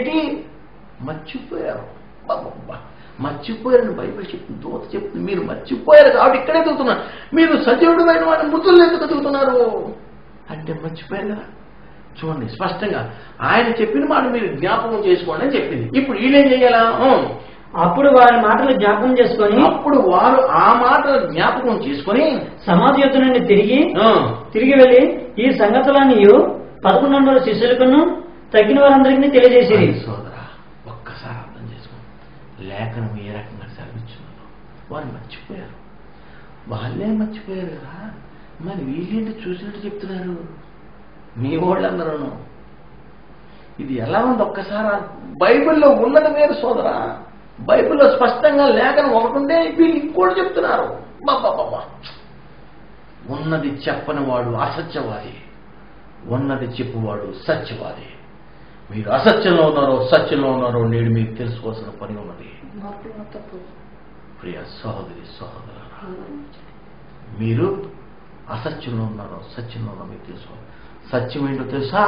మర్చిపోయారు. మర్చిపోయారని బైబిల్ చెప్తుంది, దూత చెప్తుంది. మీరు మర్చిపోయారు కాబట్టి ఇక్కడే ఎదుగుతున్నారు. మీరు సజీవుడమైన వాడిని మృతులు ఎందుకు ఎదుగుతున్నారు అంటే మర్చిపోయారు కదా. చూడండి స్పష్టంగా ఆయన చెప్పిన మాట మీరు జ్ఞాపకం చేసుకోండి అని చెప్పింది. ఇప్పుడు వీళ్ళేం చేయాలా? అప్పుడు వారి మాటలు జ్ఞాపకం చేసుకొని, అప్పుడు వారు ఆ మాటలు జ్ఞాపకం చేసుకొని సమాధి యొద్ద నుండి తిరిగి వెళ్ళి ఈ సంగతులన్నీ 1100 శిష్యులకును తగ్గిన వారందరికీ తెలియజేసేది. సోదరా, ఒక్కసారి అర్థం చేసుకోండి. లేఖనం ఏ రకంగా సెలవిచ్చున్నదో వారు మర్చిపోయారు. వాళ్ళే మర్చిపోయారు కదా, మరి వీళ్ళేంటి చూసినట్టు చెప్తున్నారు మీ వాళ్ళందరూ. ఇది ఎలా ఉంది ఒక్కసారి. బైబిల్లో ఉన్నది వేరు సోదరా. బైబిల్లో స్పష్టంగా లేఖనం ఒకటి ఉంటే వీళ్ళు ఇంకోటి చెప్తున్నారు. బాబా, ఉన్నది చెప్పని వాడు అసత్యవాది, ఉన్నది చెప్పువాడు సత్యవాది. మీరు అసత్యంలో ఉన్నారో సత్యంలో ఉన్నారో నేడు మీకు తెలుసుకోవాల్సిన పని ఉన్నది. ప్రియ సహోదరి సహోదరులారా, మీరు అసత్యంలో ఉన్నారో సత్యంలో ఉన్నారో మీకు తెలుసుకోవాలి. సత్యం ఏంటో తెలుసా?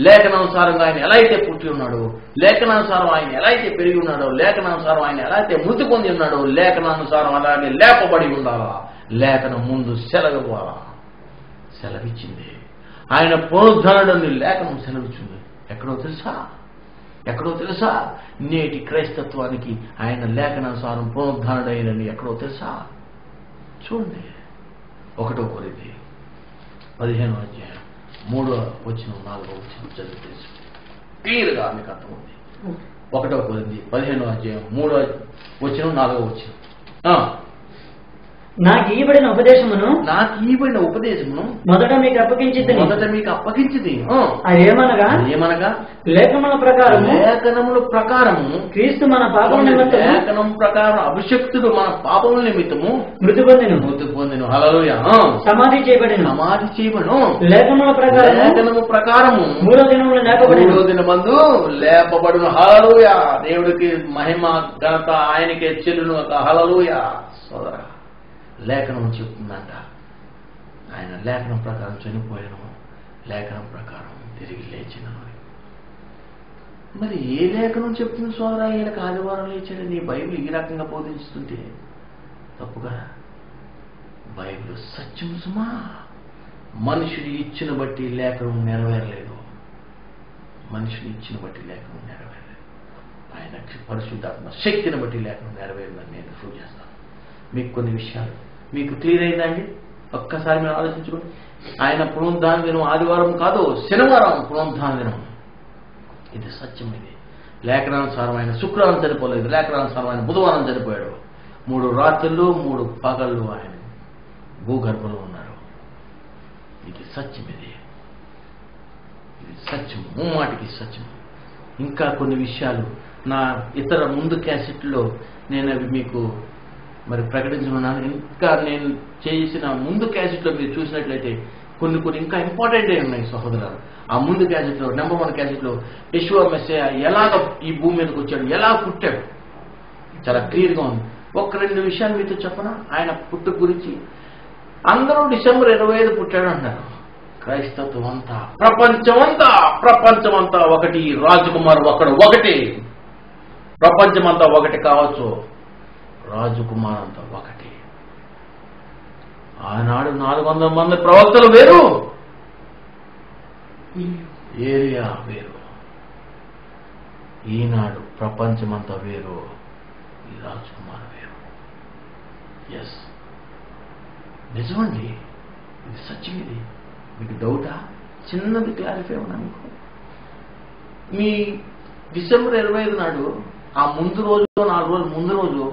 లేఖనానుసారంగా ఆయన ఎలా అయితే పుట్టి ఉన్నాడో, లేఖనానుసారం ఆయన ఎలా అయితే పెరిగి ఉన్నాడో, లేఖనానుసారం ఆయన ఎలా అయితే మృతి పొంది ఉన్నాడో, లేఖనానుసారం అలాగే లేపబడి ఉండాలా. లేఖనం ముందు సెలవివ్వాలా. సెలవిచ్చింది ఆయన పునరుద్ధరణని లేఖనం సెలవిచ్చింది. ఎక్కడో తెలుసా? నేటి క్రైస్తత్వానికి ఆయన లేఖనానుసారం పునరుద్ధరణని ఎక్కడో తెలుసా? చూడండి 1 కొరింథీ 15వ అధ్యాయం 3వ వచనం 4వ వచనం చదివితే క్లియర్గా మీకు అర్థం ఉంది. 1 కొరింథీ 15వ అధ్యాయం 3వ వచనం 4వ వచనం. నాకు ఈబడిన ఉపదేశమును మొదట మీకు అప్పగించింది. అదేమనగా లేఖనముల ప్రకారము క్రీస్తు మన పాపముల నిమిత్తము, లేఖనం ప్రకారం అభిషక్తుడు మన పాపముల నిమిత్తము మృతి పొందెను. హల్లెలూయా. సమాధి చేయబడెను. లేఖనముల ప్రకారము 3వ దినమందు లేపబడును. హల్లెలూయా. దేవుడికి మహిమ ఘనత ఆయనకే చెల్లును. హల్లెలూయా. సోదరా, లేఖనం చెప్తుందంట ఆయన లేఖనం ప్రకారం చనిపోయాను, లేఖనం ప్రకారం తిరిగి లేచినను. మరి ఏ లేఖనం చెప్తుంది సోదరా ఈయనకు ఆదివారం లేచాడని బైబిల్ ఈ రకంగా బోధించుతుంటే తప్పుగా? బైబిల్ సత్యం సుమా. మనుషుడు ఇచ్చిన బట్టి లేఖనం నెరవేరలేదు. ఆయన పరిశుద్ధాత్మ శక్తిని బట్టి లేఖనం నెరవేరిందని నేను ప్రూవ్ చేస్తాను. మీకు కొన్ని విషయాలు మీకు క్లియర్ అయిందండి? ఒక్కసారి మీరు ఆలోచించుకోండి. ఆయన పునరుద్ధాన దినం ఆదివారం కాదు, శనివారం పునరుద్ధాన దినం. ఇది సత్యం. ఇది లేఖనానుసారం ఆయన శుక్రవారం చనిపోలేదు, లేఖనానుసారం ఆయన బుధవారం చనిపోయాడు. 3 రాత్రులు 3 పగళ్ళు ఆయన భూగర్భంలో ఉన్నారు. ఇది సత్యం. ఇది సత్యం, ముమ్మాటికి సత్యం. ఇంకా కొన్ని విషయాలు నా ఇతర ముందు క్యాసెట్లో నేను అవి మీకు మరి ప్రకటించమన్నాను. ఇంకా నేను చేసిన ముందు క్యాసెట్లో మీరు చూసినట్లయితే కొన్ని ఇంకా ఇంపార్టెంట్ ఉన్నాయి సహోదరులు. ఆ ముందు క్యాసెట్లో నెంబర్ 1 క్యాసెట్లో యెషూవా మెస్సీయ ఎలాగ ఈ భూమి మీదకి వచ్చాడు, ఎలా పుట్టాడు చాలా క్లియర్గా ఉంది. 1-2 విషయాలు మీతో చెప్పనా ఆయన పుట్టు గురించి? అందరూ డిసెంబర్ 25 పుట్టాడు అంటారు. క్రైస్తత్వం అంతా ప్రపంచమంతా ఒకటి, రాజకుమారు ఒకటి, ప్రపంచమంతా ఒకటి కావచ్చు, రాజకుమార్ అంతా ఒకటి. ఆనాడు 400 మంది ప్రవక్తలు వేరు, ఏరియా వేరు. ఈనాడు ప్రపంచమంతా వేరు, ఈ రాజకుమార్ వేరు. ఎస్, నిజమండి, ఇది సత్యం. ఇది మీకు డౌటా? చిన్నది క్లారిఫై ఉన్నాను. మీ డిసెంబర్ 25 నాడు ఆ ముందు రోజు 4 రోజుల ముందు రోజు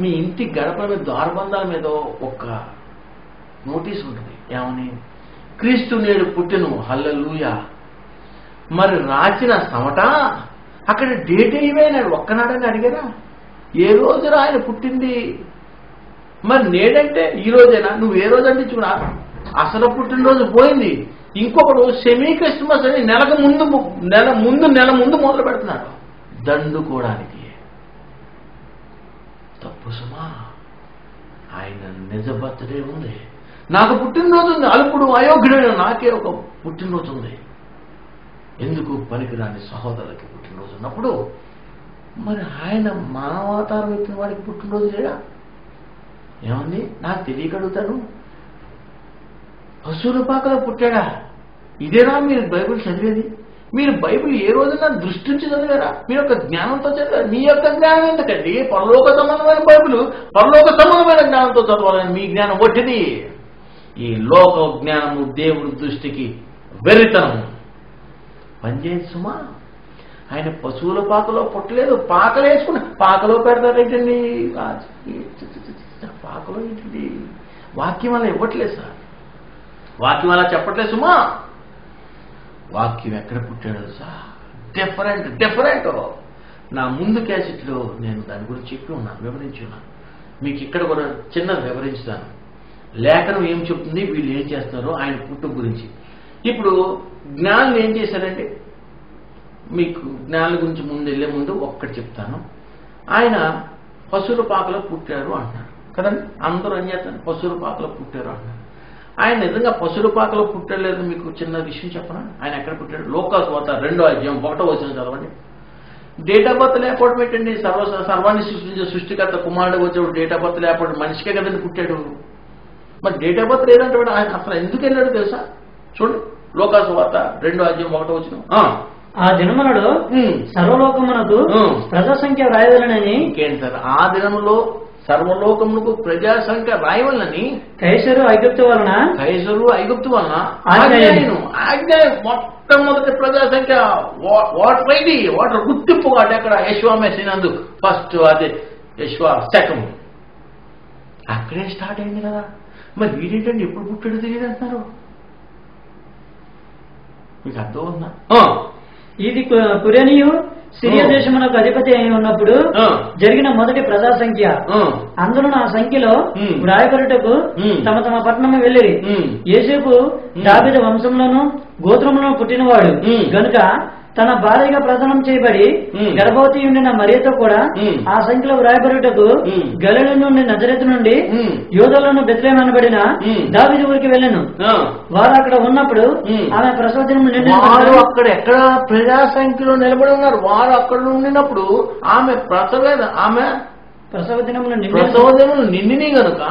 మీ ఇంటి గడప మీద ద్వారబంధాల మీద ఒక నోటీస్ ఉంటుంది. ఏమని? క్రీస్తు నేడు పుట్టెను, హల్లెలూయా. మరి రాసిన సమట అక్కడ డేట్ అయిపోయినాడు, ఒక్కనాడని అడిగారా? ఏ రోజు ఆయన పుట్టింది? మరి నేడంటే ఈ రోజేనా? నువ్వు ఏ రోజు అంటే చూడ, అసలు పుట్టినరోజు పోయింది. ఇంకొకడు సెమీ క్రిస్మస్ అని నెల ముందు మొదలు పెడుతున్నాడు దండుకోవడానికి. తప్పు సుమా. ఆయన నిజ బర్త్డే ఉంది, నాకు పుట్టినరోజు ఉంది, అల్పుడు అయోగ్యుడైన నాకే ఒక పుట్టినరోజు ఉంది. ఎందుకు? పనికిరాని సహోదరులకి పుట్టినరోజు ఉన్నప్పుడు మరి ఆయన మానవావతారం ఎత్తిన వాడికి పుట్టినరోజు లేడా? ఏమంది? నాకు తెలియక అడుగుతాను. పశువుల పాకలో పుట్టాడా? ఇదేనా మీరు బైబిల్ చదివేది? మీరు బైబిల్ ఏ రోజున దృష్టి నుంచి చదివారా? మీ యొక్క జ్ఞానంతో చదివారా? మీ యొక్క జ్ఞానం ఎందుకండి? పరలోక సంబంధమైన బైబిల్ పరలోక సంబంధమైన జ్ఞానంతో చదవాలని మీ జ్ఞానం ఒట్టిది. ఈ లోక జ్ఞానము దేవుడి దృష్టికి వెరితనము. పనిచేయదు సుమా. ఆయన పశువుల పాకలో పుట్టలేదు. పాకలు వేసుకుని పాకలో పెడతారేంటండి? పాకలో ఏంటండి? వాక్యం అలా ఇవ్వట్లేదు సార్. వాక్యం అలా చెప్పట్లేదు సుమా. వాక్యం ఎక్కడ పుట్టాడు సార్? డిఫరెంట్. నా ముందు క్యాసెట్లో నేను దాని గురించి చెప్పి ఉన్నాను, వివరించి ఉన్నాను. మీకు ఇక్కడ కూడా చిన్నది వివరించుతాను. లేఖనం ఏం చెప్తుంది, వీళ్ళు ఏం చేస్తున్నారో ఆయన పుట్టు గురించి. ఇప్పుడు జ్ఞానులు ఏం చేశారంటే, మీకు జ్ఞానుల గురించి వెళ్లే ముందు ఒక్కటి చెప్తాను. ఆయన పశువుల పాకలో పుట్టారు అంటున్నారు కదండి. అందరూ ఏం చేస్తారు? పశువుల పాకలో పుట్టారు అంటున్నారు. ఆయన నిజంగా పశువుల పాకలో పుట్టలేదు. మీకు చిన్న విషయం చెప్పనా? ఆయన ఎక్కడ పుట్టాడు? లోకాసు వార్త 2వ అధ్యాయం 1వ వచనం చదవండి. డేట్ ఆఫ్ బర్త్ లేకపోవడం ఏంటండి? సర్వాన్ని సృష్టించే సృష్టికర్త కుమారుడు వచ్చాడు. డేట్ ఆఫ్ బర్త్ లేకపోవడం మనిషికే కదండి పుట్టాడు. మరి డేట్ ఆఫ్ బర్త్ లేదంటే ఆయన అసలు ఎందుకు వెళ్ళాడు తెలుసా? చూడండి, లోకాసు వార్త 2వ అధ్యాయం 1వ వచనం. ఆ దినములలో సర్వలోకమునకు ప్రజా సంఖ్య రాయవలనని. ఇంకేంటి సార్? ఆ దినములో సర్వలోకమునకు ప్రజా సంఖ్య రాయవలనని కైసరు ఐగుప్తు వలన ఆజ్ఞ. మొట్టమొదటి ప్రజా సంఖ్య వాటర్ ఐడి, వాటర్ గుర్తింపు కాదు ఎక్కడ? యెషువా మెస్సినందు ఫస్ట్, అదే యెషువా సెకండ్. అక్కడే స్టార్ట్ అయింది కదా. మరి వీడేంటండి ఎప్పుడు పుట్టాడు తెలియదు అంటున్నారు. మీకు అర్థం ఉందా? ఇది కురేనియు సిరియా దేశమునకు అధిపతి అయి ఉన్నప్పుడు జరిగిన మొదటి ప్రజా సంఖ్య. అందులో ఆ సంఖ్యలో వ్రాయపరుటకు తమ తమ పట్టణము వెళ్ళిరి. యోసేపు దావీదు వంశంలోను గోత్రములను పుట్టినవాడు గనుక తన భార్యగా ప్రదానం చేయబడి గర్భవతి ఉండిన మరియతో కూడా ఆ సంఖ్యలో వ్రాయబడుటకు గలిలీ నుండి నజరేతు నుండి యూదలోను బెత్లెహేము అనబడిన దావీదు ఊరికి వెళ్ళెను. వారు అక్కడ ఉన్నప్పుడు ఆమె ప్రసవ దినము నిండిన. అక్కడ ఎక్కడ ప్రజా సంఖ్యలో నిలబడి ఉన్నారు. వారు అక్కడ ఉండినప్పుడు ఆమె ప్రసవ దినములు నిండిని గనుక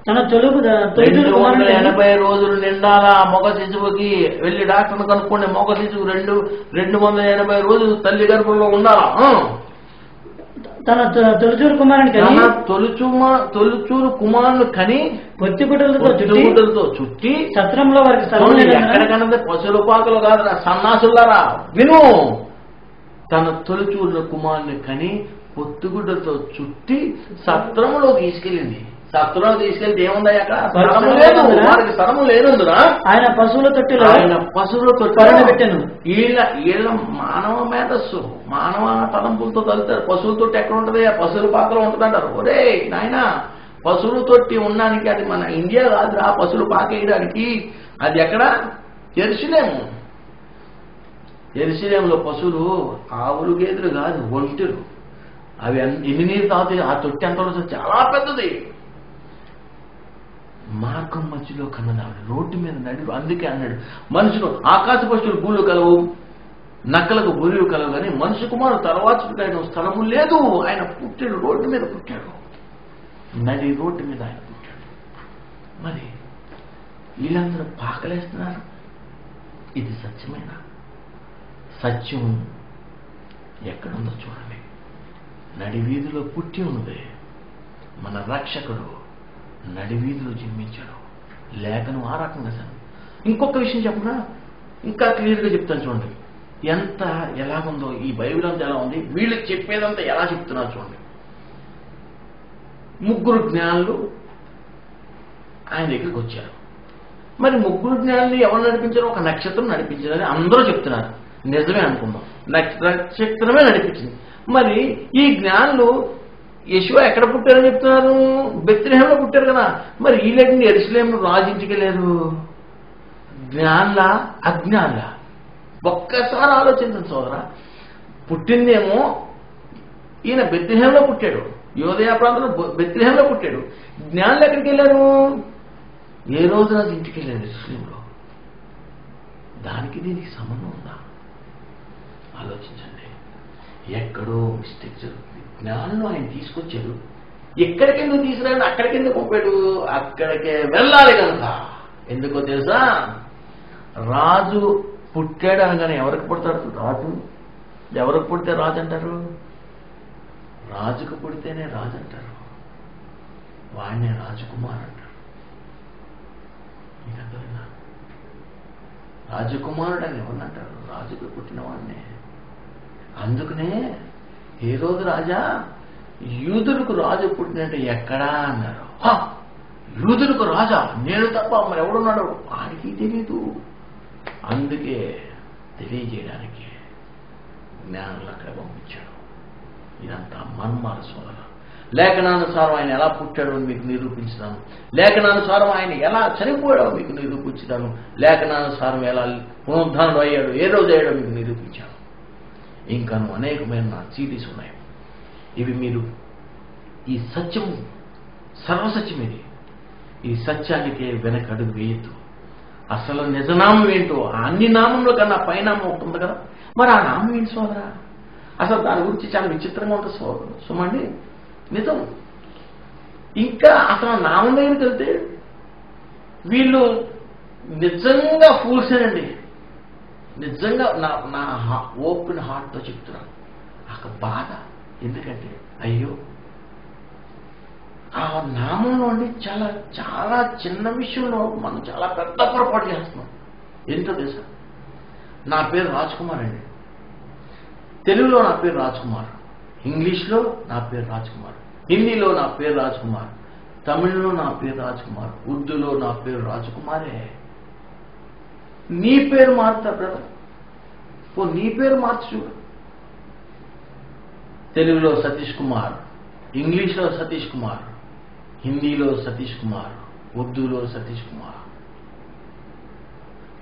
తన తొలుగు 280 రోజులు నిండాలా మగ శిశువుకి. వెళ్లి డాక్టర్ను కనుక్కోండి. మగ శిశువు 280 రోజులు తల్లి గర్భంలో ఉండాలా. తన తొలిచూరు కుమారుని తొలిచూరు కుమారుని కని పొత్తిగుడ్డలతో చుట్టి సత్రంలో వారికి స్థలం ఎక్కడికన్నది పశువుల పాకలు కాదు, సన్నాసులారా విను. తన తొలిచూరు కుమారుని కని పొత్తుగుడ్డలతో చుట్టి సత్రంలో తీసుకెళ్ళింది. సత్రంలో తీసుకెళ్తే ఏముందా అక్కడ? వారికి స్థలము లేనందున ఆయన పశువుల తొట్టిలో పెట్టాను. వీళ్ళ మానవ మేధస్సు, మానవ తలంపులతో తలుతారు. పశువుల తొట్టి ఎక్కడ ఉంటది? ఆ పశువుల పాకలో ఉంటుందంటారు. ఒరే నాయన, పశువుల తొట్టి ఉండడానికి అది మన ఇండియా కాదు. ఆ పశువులు పాకేయడానికి అది ఎక్కడ? యెరూషలేములో పశువులు ఆవులు గేదెలు కాదు, ఒంటెలు. అవి ఎన్ని నీరు తాగుతాయి? ఆ తొట్టి ఎంత చాలా పెద్దది. మార్గం మధ్యలో కన్నది ఆవిడ, రోడ్డు మీద నడి. అందుకే అన్నాడు, మనుషులు ఆకాశ పక్షులు గూళ్ళు కలవు, నక్కలకు బురిలు కలవు, కానీ మనుషు కుమారుడు తలవాచుడికి ఆయన స్థలము లేదు. ఆయన పుట్టాడు, రోడ్డు మీద పుట్టాడు, నడి రోడ్డు మీద ఆయన పుట్టాడు. మరి వీళ్ళందరూ పాకలేస్తున్నారు. ఇది సత్యమైన సత్యం ఎక్కడుందో చూడండి. నడి వీధిలో పుట్టి ఉన్నది. మన రక్షకుడు నడి వీధిలో జన్మించాడు. లేఖను ఆ రకంగా సార్. ఇంకొక విషయం చెప్పనా, ఇంకా క్లియర్గా చెప్తాను చూడండి. ఎలాగుందో ఈ బైబిల్ అంతా ఎలా ఉంది, వీళ్ళకి చెప్పేదంతా ఎలా చెప్తున్నారు చూడండి. 3 జ్ఞానులు ఆయన దగ్గరికి వచ్చారు. మరి 3 జ్ఞానులు ఎవరు నడిపించారు? ఒక నక్షత్రం నడిపించారని అందరూ చెప్తున్నారు. నిజమే అనుకుందాం, నక్షత్రమే నడిపించింది. మరి ఈ జ్ఞానులు యెషువా ఎక్కడ పుట్టారని చెప్తున్నారు? బెత్లెహేములో పుట్టారు కదా. మరి వీళ్ళని యెరూషలేములో రాజు ఇంటికి వెళ్ళారు. జ్ఞానుల అజ్ఞానుల? ఒక్కసారి ఆలోచించండి సోదరా. పుట్టిందేమో ఈయన బెత్లెహేములో పుట్టాడు, యోదయ ప్రాంతంలో బెత్లెహేములో పుట్టాడు. జ్ఞానులు ఎక్కడికి వెళ్ళారు? ఏ రోజు రాజు ఇంటికి వెళ్ళారు యెరూషలేములో. దానికి దీనికి సంబంధం ఉందా? ఆలోచించండి. ఎక్కడో మిస్టేక్ జరుగుతుంది. జ్ఞానంలో ఆయన తీసుకొచ్చాడు, ఎక్కడికెందుకు తీసుకురాడు, అక్కడికెందుకు పంపాడు, అక్కడికే వెళ్ళాలి కనుక. ఎందుకో తెలుసా, రాజు పుట్టాడు అనగానే ఎవరికి పుడతాడు రాజు? ఎవరికి పుడితే రాజు అంటారు? రాజుకు పుడితేనే రాజు అంటారు, వాడినే రాజకుమార్ అంటారు. మీకు అర్థమైందా? రాజకుమారుడు అని ఎవరినంటారు? రాజుకు పుట్టిన వాడినే. అందుకనే ఏ రోజు రాజా, యూదులకు రాజు పుట్టినట్టు ఎక్కడా అన్నారు. యూదులకు రాజా? నేను తప్ప మరి ఎవడున్నాడు? వాడికి తెలీదు. అందుకే తెలియజేయడానికి జ్ఞానులు అక్కడ పంపించాడు. ఇదంతా మన్మాల సోదర. లేఖనానుసారం ఆయన ఎలా పుట్టాడో మీకు నిరూపించుతాను, లేఖనానుసారం ఆయన ఎలా చనిపోయాడో మీకు నిరూపించుతాను, లేఖనానుసారం ఎలా పునరుద్ధానుడు అయ్యాడు, ఏ రోజు అయ్యాడో మీకు నిరూపించాను. ఇంకాను అనేకమైన సీడీస్ ఉన్నాయి. ఇవి మీరు ఈ సత్యం సర్వసత్యం, ఇది ఈ సత్యానికి వెనకడుగు వేయద్దు. అసలు నిజనామం ఏంటో, అన్ని నామంలో కన్నా పైనామం ఉంటుంది కదా, మరి ఆ నామం ఏంటి సోదరా? అసలు దాని గురించి చాలా విచిత్రంగా ఉంటుంది సుమండి, నిజం. ఇంకా అసలు నామం దగ్గరికి వెళ్తే వీళ్ళు నిజంగా ఫూల్సేనండి. నిజంగా నా ఓపెన్ హార్ట్తో చెప్తున్నాను. ఒక బాధ. ఎందుకంటే అయ్యో, ఆ నామంలో అండి చాలా చాలా చిన్న విషయంలో మనం చాలా పెద్ద పొరపాటు చేస్తున్నాం. ఏంటో తెలుసా, నా పేరు రాజ్ కుమార్ అండి. తెలుగులో నా పేరు రాజ్ కుమార్, ఇంగ్లీష్లో నా పేరు రాజ్ కుమార్, హిందీలో నా పేరు రాజ్ కుమార్, తమిళ్లో నా పేరు రాజ్ కుమార్, ఉర్దూలో నా పేరు రాజకుమారే. నీ పేరు మారుతా బ్రదర్, నీ పేరు మార్చు చూడు. తెలుగులో సతీష్ కుమార్, ఇంగ్లీష్లో సతీష్ కుమార్, హిందీలో సతీష్ కుమార్, ఉర్దూలో సతీష్ కుమార్.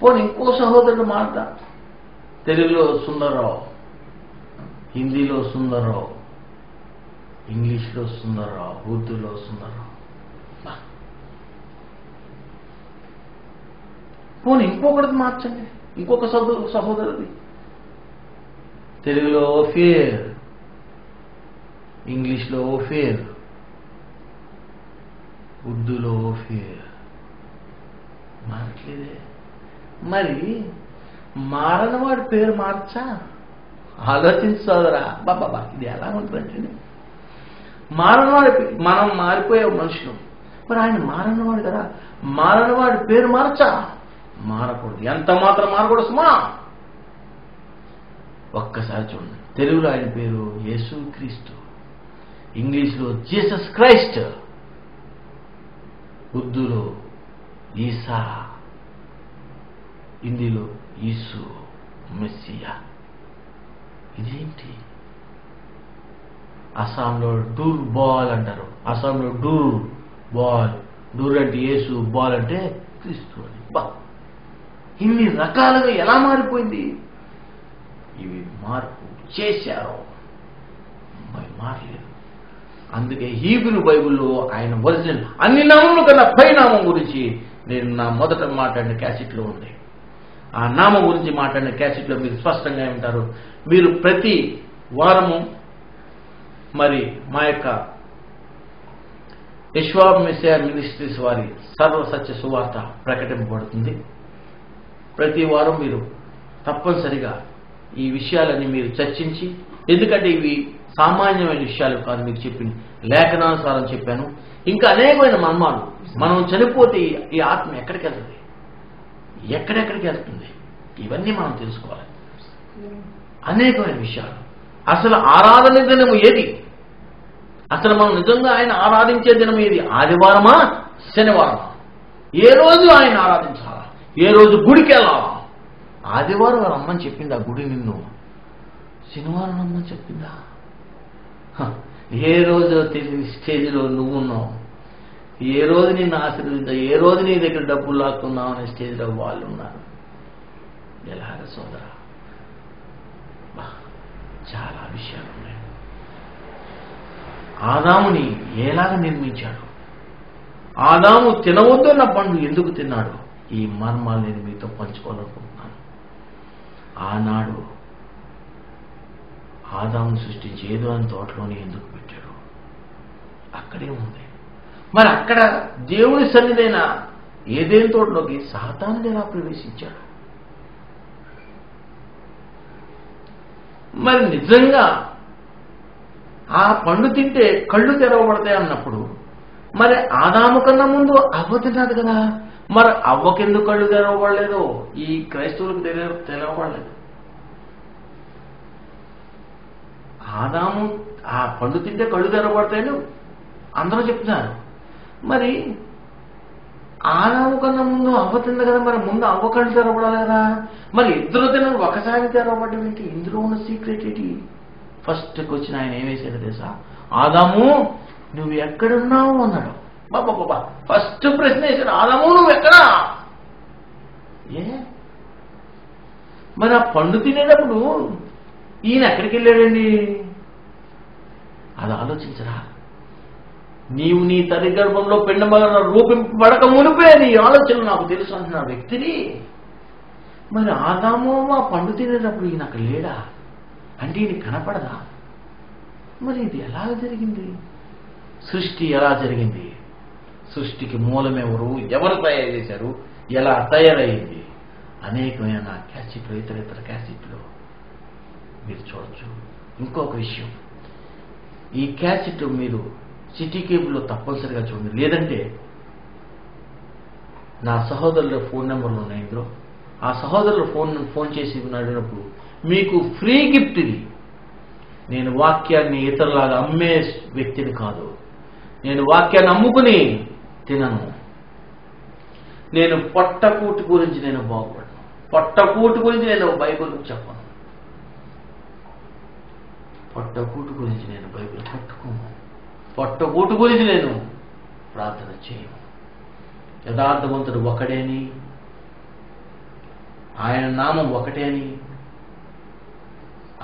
పోనీ ఇంకో సహోదరుడు మారుతా, తెలుగులో సుందర్రావు, హిందీలో సుందర్రావు, ఇంగ్లీష్లో సుందర్రావు, ఉర్దూలో సుందర్రావు. పోనీ ఇంకొకటి మార్చండి, ఇంకొక సహోదరుది. తెలుగులో ఓఫీర్, ఇంగ్లీష్లో ఓఫీర్, ఉర్దూలో ఓఫీర్. మారట్లేదే. మరి మారనవాడి పేరు మార్చా? ఆలోచించు సోదరా. బాబా ఇది ఎలా ఉంటుందంటే, మారనవాడి, మనం మారిపోయే మనుషులు, మరి ఆయన మారనవాడు కదా, మారనవాడి పేరు మార్చా? మారకూడదు, ఎంత మాత్రం మారకూడదు సుమా. ఒక్కసారి చూడండి, తెలుగులో ఆయన పేరు యేసు క్రీస్తు, ఇంగ్లీష్లో జీసస్ క్రైస్ట్, ఉర్దూలో ఈసా, హిందీలో యేసు మెస్సియా. ఇదేంటి? అస్సాంలో డూర్ బాల్ అంటారు, అస్సాంలో డూర్ బాల్, డూర్ అంటే యేసు, బాల్ అంటే క్రీస్తు అని. ఇన్ని రకాలుగా ఎలా మారిపోయింది? ఇవి మార్పు చేశారు, మారలేదు. అందుకే హీబ్రూ బైబిల్లో ఆయన ఒరిజినల్ అన్ని నామముల కన్నా పై నామం గురించి నేను నా మొదట మాట్లాడిన క్యాసెట్లో ఉంది. ఆ నామం గురించి మాట్లాడిన క్యాసెట్లో మీరు స్పష్టంగా ఉంటారు. మీరు ప్రతి వారము మరి మా యొక్క యెషువా మెస్సియా మినిస్ట్రీస్ వారి సర్వసత్య సువార్త ప్రకటింపబడుతుంది. ప్రతి వారం మీరు తప్పనిసరిగా ఈ విషయాలన్నీ మీరు చర్చించి, ఎందుకంటే ఇవి సామాన్యమైన విషయాలు కాదు, మీకు చెప్పింది లేఖనానుసారం చెప్పాను. ఇంకా అనేకమైన మర్మాలు. మనం చనిపోతే ఈ ఆత్మ ఎక్కడికి వెళ్తుంది, ఎక్కడెక్కడికి వెళ్తుంది, ఇవన్నీ మనం తెలుసుకోవాలి. అనేకమైన విషయాలు. అసలు ఆరాధన దినము ఏది? అసలు మనం నిజంగా ఆయన ఆరాధించే దినం ఏది? ఆదివారమా, శనివారమా? ఏ రోజు ఆయన ఆరాధించాలా? ఏ రోజు గుడికి వెళ్ళాలా? ఆదివారం రమ్మని చెప్పిందా గుడి నిన్ను? శనివారం రమ్మని చెప్పిందా? ఏ రోజు తెలియని స్టేజ్లో నువ్వు ఉన్నావు, ఏ రోజు నిన్ను ఆశీర్వదించా, ఏ రోజు నీ దగ్గర డబ్బులు లాక్కున్నావు అనే స్టేజ్లో వాళ్ళు ఉన్నారు. ఎలాగ సోదరా? చాలా విషయాలు ఉన్నాయి. ఆదాముని ఎలాగ నిర్మించాడు, ఆదాము తినవద్దన్న పండు ఎందుకు తిన్నాడు, ఈ మర్మాలు నేను మీతో పంచుకోవాలనుకుంటున్నాను. ఆనాడు ఆదామును సృష్టించి ఏదో అని తోటలోనే ఎందుకు పెట్టాడు? అక్కడే ఉంది. మరి అక్కడ దేవుని సన్నిధైన ఏదేని తోటలోకి సాతానుడు ఎలా ప్రవేశించాడు? మరి నిజంగా ఆ పండు తింటే కళ్ళు తెరవబడతాయి అన్నప్పుడు మరి ఆదాము కన్నా ముందు అవ్వ తిన్నది కదా, మరి అవ్వకెందుకు కళ్ళు తెరవబడలేదు? ఈ క్రైస్తవులకు తెరవబడలేదు. ఆదాము ఆ పండు తింటే కళ్ళు తెరవబడతాయని అందరూ చెప్తున్నారు. మరి ఆదాము కన్నా ముందు అవ్వ తింది కదా, మరి ముందు అవ్వ కళ్ళు తెరవబడాలి కదా. మరి ఇద్దరు తిన్నారు, ఒకసారి తెరవబడ్డం ఏంటి? ఇందులో ఉన్న సీక్రెట్ ఏంటి? ఫస్ట్కి వచ్చిన ఆయన ఏమేసాడు తెలుసా? ఆదాము నువ్వు ఎక్కడున్నావు అన్నాడు. బాబా ఫస్ట్ ప్రశ్న వేసాడు, ఆదాము నువ్వు ఎక్కడా? మరి ఆ పండు తినేటప్పుడు ఈయన ఎక్కడికి వెళ్ళాడండి? అది ఆలోచించరా? నీవు నీ తల్లి గర్భంలో పిండమగల రూపింపబడక మునిపే నీ ఆలోచనలు నాకు తెలుసు అంటున్న వ్యక్తిని మరి ఆదాము ఆ పండు తినేటప్పుడు ఈయన అక్కడ లేడా అంటే ఈయన కనపడదా? మరి ఇది ఎలా జరిగింది? సృష్టి ఎలా జరిగింది? సృష్టికి మూలమెవరు? ఎవరు తయారు చేశారు? ఎలా తయారయ్యింది? అనేకమైన క్యాసెట్లు, ఇతర క్యాసెట్లు మీరు చూడొచ్చు. ఇంకొక విషయం, ఈ క్యాసెట్ మీరు సిటీ కేబుల్లో తప్పనిసరిగా చూడండి. లేదంటే నా సహోదరుల ఫోన్ నెంబర్లు ఉన్నాయి ఇందులో. ఆ సహోదరులు ఫోన్ చేసి అడిగినప్పుడు మీకు ఫ్రీ గిఫ్ట్ ఇది. నేను వాక్యాన్ని ఇతరులాగా అమ్మే వ్యక్తిని కాదు. నేను వాక్యాన్ని అమ్ముకుని తినను. నేను పొట్టకూటి గురించి నేను బాగుపడను. పొట్టకూటి గురించి నేను బైబిల్ చెప్పను. పొట్టకూటి గురించి నేను బైబిల్ పట్టుకోను. పొట్టకూటి గురించి నేను ప్రార్థన చేయను. యథార్థవంతుడు ఒకడేని, ఆయన నామం ఒకటే అని,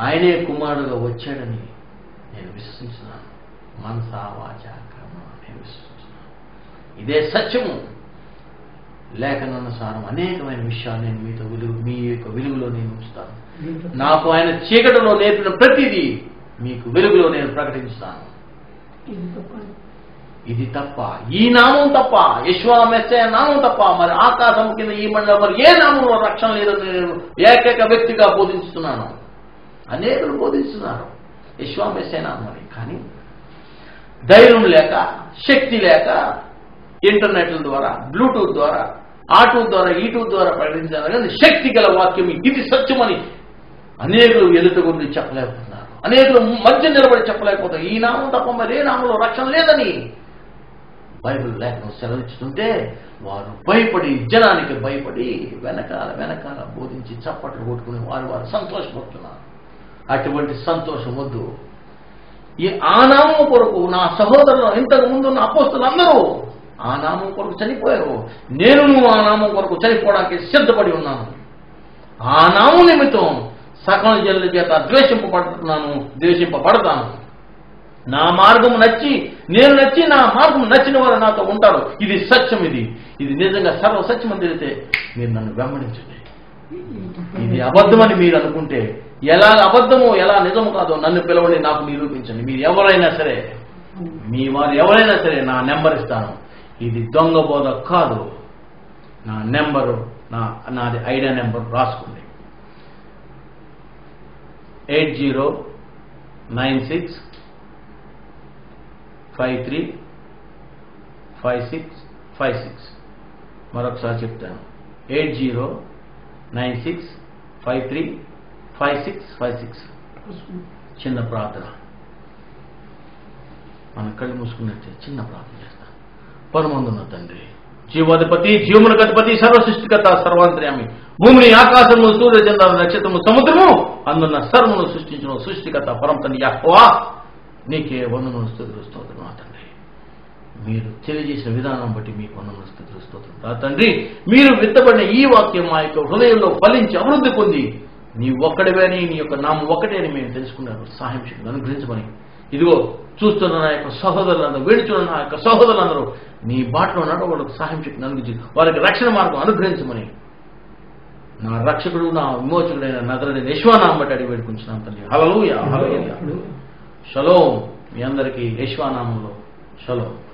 ఆయనే కుమారుడుగా వచ్చాడని నేను విశ్వసించున్నాను. మనసా వాచా కర్మ నేను విశ్వసించున్నాను. ఇదే సత్యము. లేఖనానుసారం అనేకమైన విషయాలు నేను మీ యొక్క వెలుగులో నేను ఉంచుతాను. నాకు ఆయన చీకటిలో నేర్పిన ప్రతిదీ మీకు వెలుగులో నేను ప్రకటిస్తాను. ఇది తప్ప, ఈ నామం తప్ప, యెషువా మెస్సీయ నామం తప్ప మరి ఆకాశం కింద ఈ మండలం మరి ఏ నామంలో రక్షణ లేదని నేను ఏకైక వ్యక్తిగా బోధిస్తున్నాను. అనేకులు బోధిస్తున్నారు యెషువా మెస్సీయ నామని. కానీ ధైర్యం లేక, శక్తి లేక, ఇంటర్నెట్ల ద్వారా, బ్లూటూత్ ద్వారా, ఆటూత్ ద్వారా, ఈటూత్ ద్వారా ప్రకటించారు. కానీ శక్తి గల వాక్యం ఇది సత్యమని అనేకులు ఎదుట గురించి చెప్పలేకపోతున్నారు. అనేకులు మధ్య నిలబడి చెప్పలేకపోతారు. ఈ నామం తప్ప మరి ఏ నామంలో రక్షణ లేదని బైబిల్ లేఖనం సెలవిస్తుంటే వారు భయపడి, జనానికి భయపడి వెనకాల బోధించి చప్పట్లు కొట్టుకుని వారు సంతోషపడుతున్నారు. అటువంటి సంతోషం వద్దు. ఈ ఆ నామం కొరకు నా సహోదరులు ఇంతకు ముందు ఉన్న అపోస్తలులందరూ ఆ నామం కొరకు చనిపోయారు. నేను ఆ నామం కొరకు చనిపోవడానికి సిద్ధపడి ఉన్నాను. ఆ నామం నిమిత్తం సకల జనుల చేత ద్వేషింపబడతాను. నా మార్గం నచ్చి, నేను నచ్చి, నా మార్గం నచ్చిన వారు నాతో ఉంటారు. ఇది సత్యం. ఇది నిజంగా సర్వ సత్యం అని తెలిస్తే మీరు నన్ను వెంబడించండి. ఇది అబద్ధమని మీరు అనుకుంటే, ఎలా అబద్ధమో ఎలా నిజము కాదో నన్ను పిలవండి, నాకు నిరూపించండి. మీరు ఎవరైనా సరే, మీ వారు ఎవరైనా సరే నా నెంబర్ ఇస్తాను. ఇది దొంగ బోధ కాదు. నా నెంబరు, నాది ఐడియా నెంబర్ రాసుకోండి. 8096535656. మరొకసారి చెప్తాను, 8096535656. చిన్న ప్రార్థన. మన కళ్ళు మూసుకున్నట్టే చిన్న ప్రార్థన చేస్తాం. పరమందున్న తండ్రి, జీవాధిపతి, జీవములకు అధిపతి, సర్వసృష్టికర్త, సర్వాంతర్యామి, భూమిని, ఆకాశము, సూర్య చంద్ర నక్షత్రము, సముద్రము అందున్న సర్వమును సృష్టించిన సృష్టికర్త పరమ తండ్రి యెహోవా, నీకే వందనములు, స్తుతులు, స్తోత్రం. నా తండ్రి, మీరు తెలియజేసిన విధానం బట్టి మీకు వందనములు, స్తుతులు, స్తోత్రం. నా తండ్రి, మీరు విత్తబడిన ఈ వాక్యం మా యొక్క హృదయంలో ఫలించి అభివృద్ధి పొంది నీ ఒక్కడివే అని, నీ యొక్క నామం ఒక్కటే అని మేము తెలుసుకున్నాను. సహాయం చేయండి, అనుగ్రహించమని. ఇదిగో చూస్తున్న నా యొక్క సహోదరులందరూ, వేడుచున్న నా యొక్క సహోదరులందరూ నీ బాటలో నడవడానికి సహాయం చేయండి, అనుగ్రహించి వారికి రక్షణ మార్గం అనుగ్రహించమని నా రక్షకుడు నా విమోచకుడైన నజరేయుడైన యేషునామం బట్టి అడిగి పెట్టుకుంటున్నాం తండ్రి. హల్లెలూయా హల్లెలూయా. షలోమ్. మీ అందరికీ యేషునామంలో షలోమ్.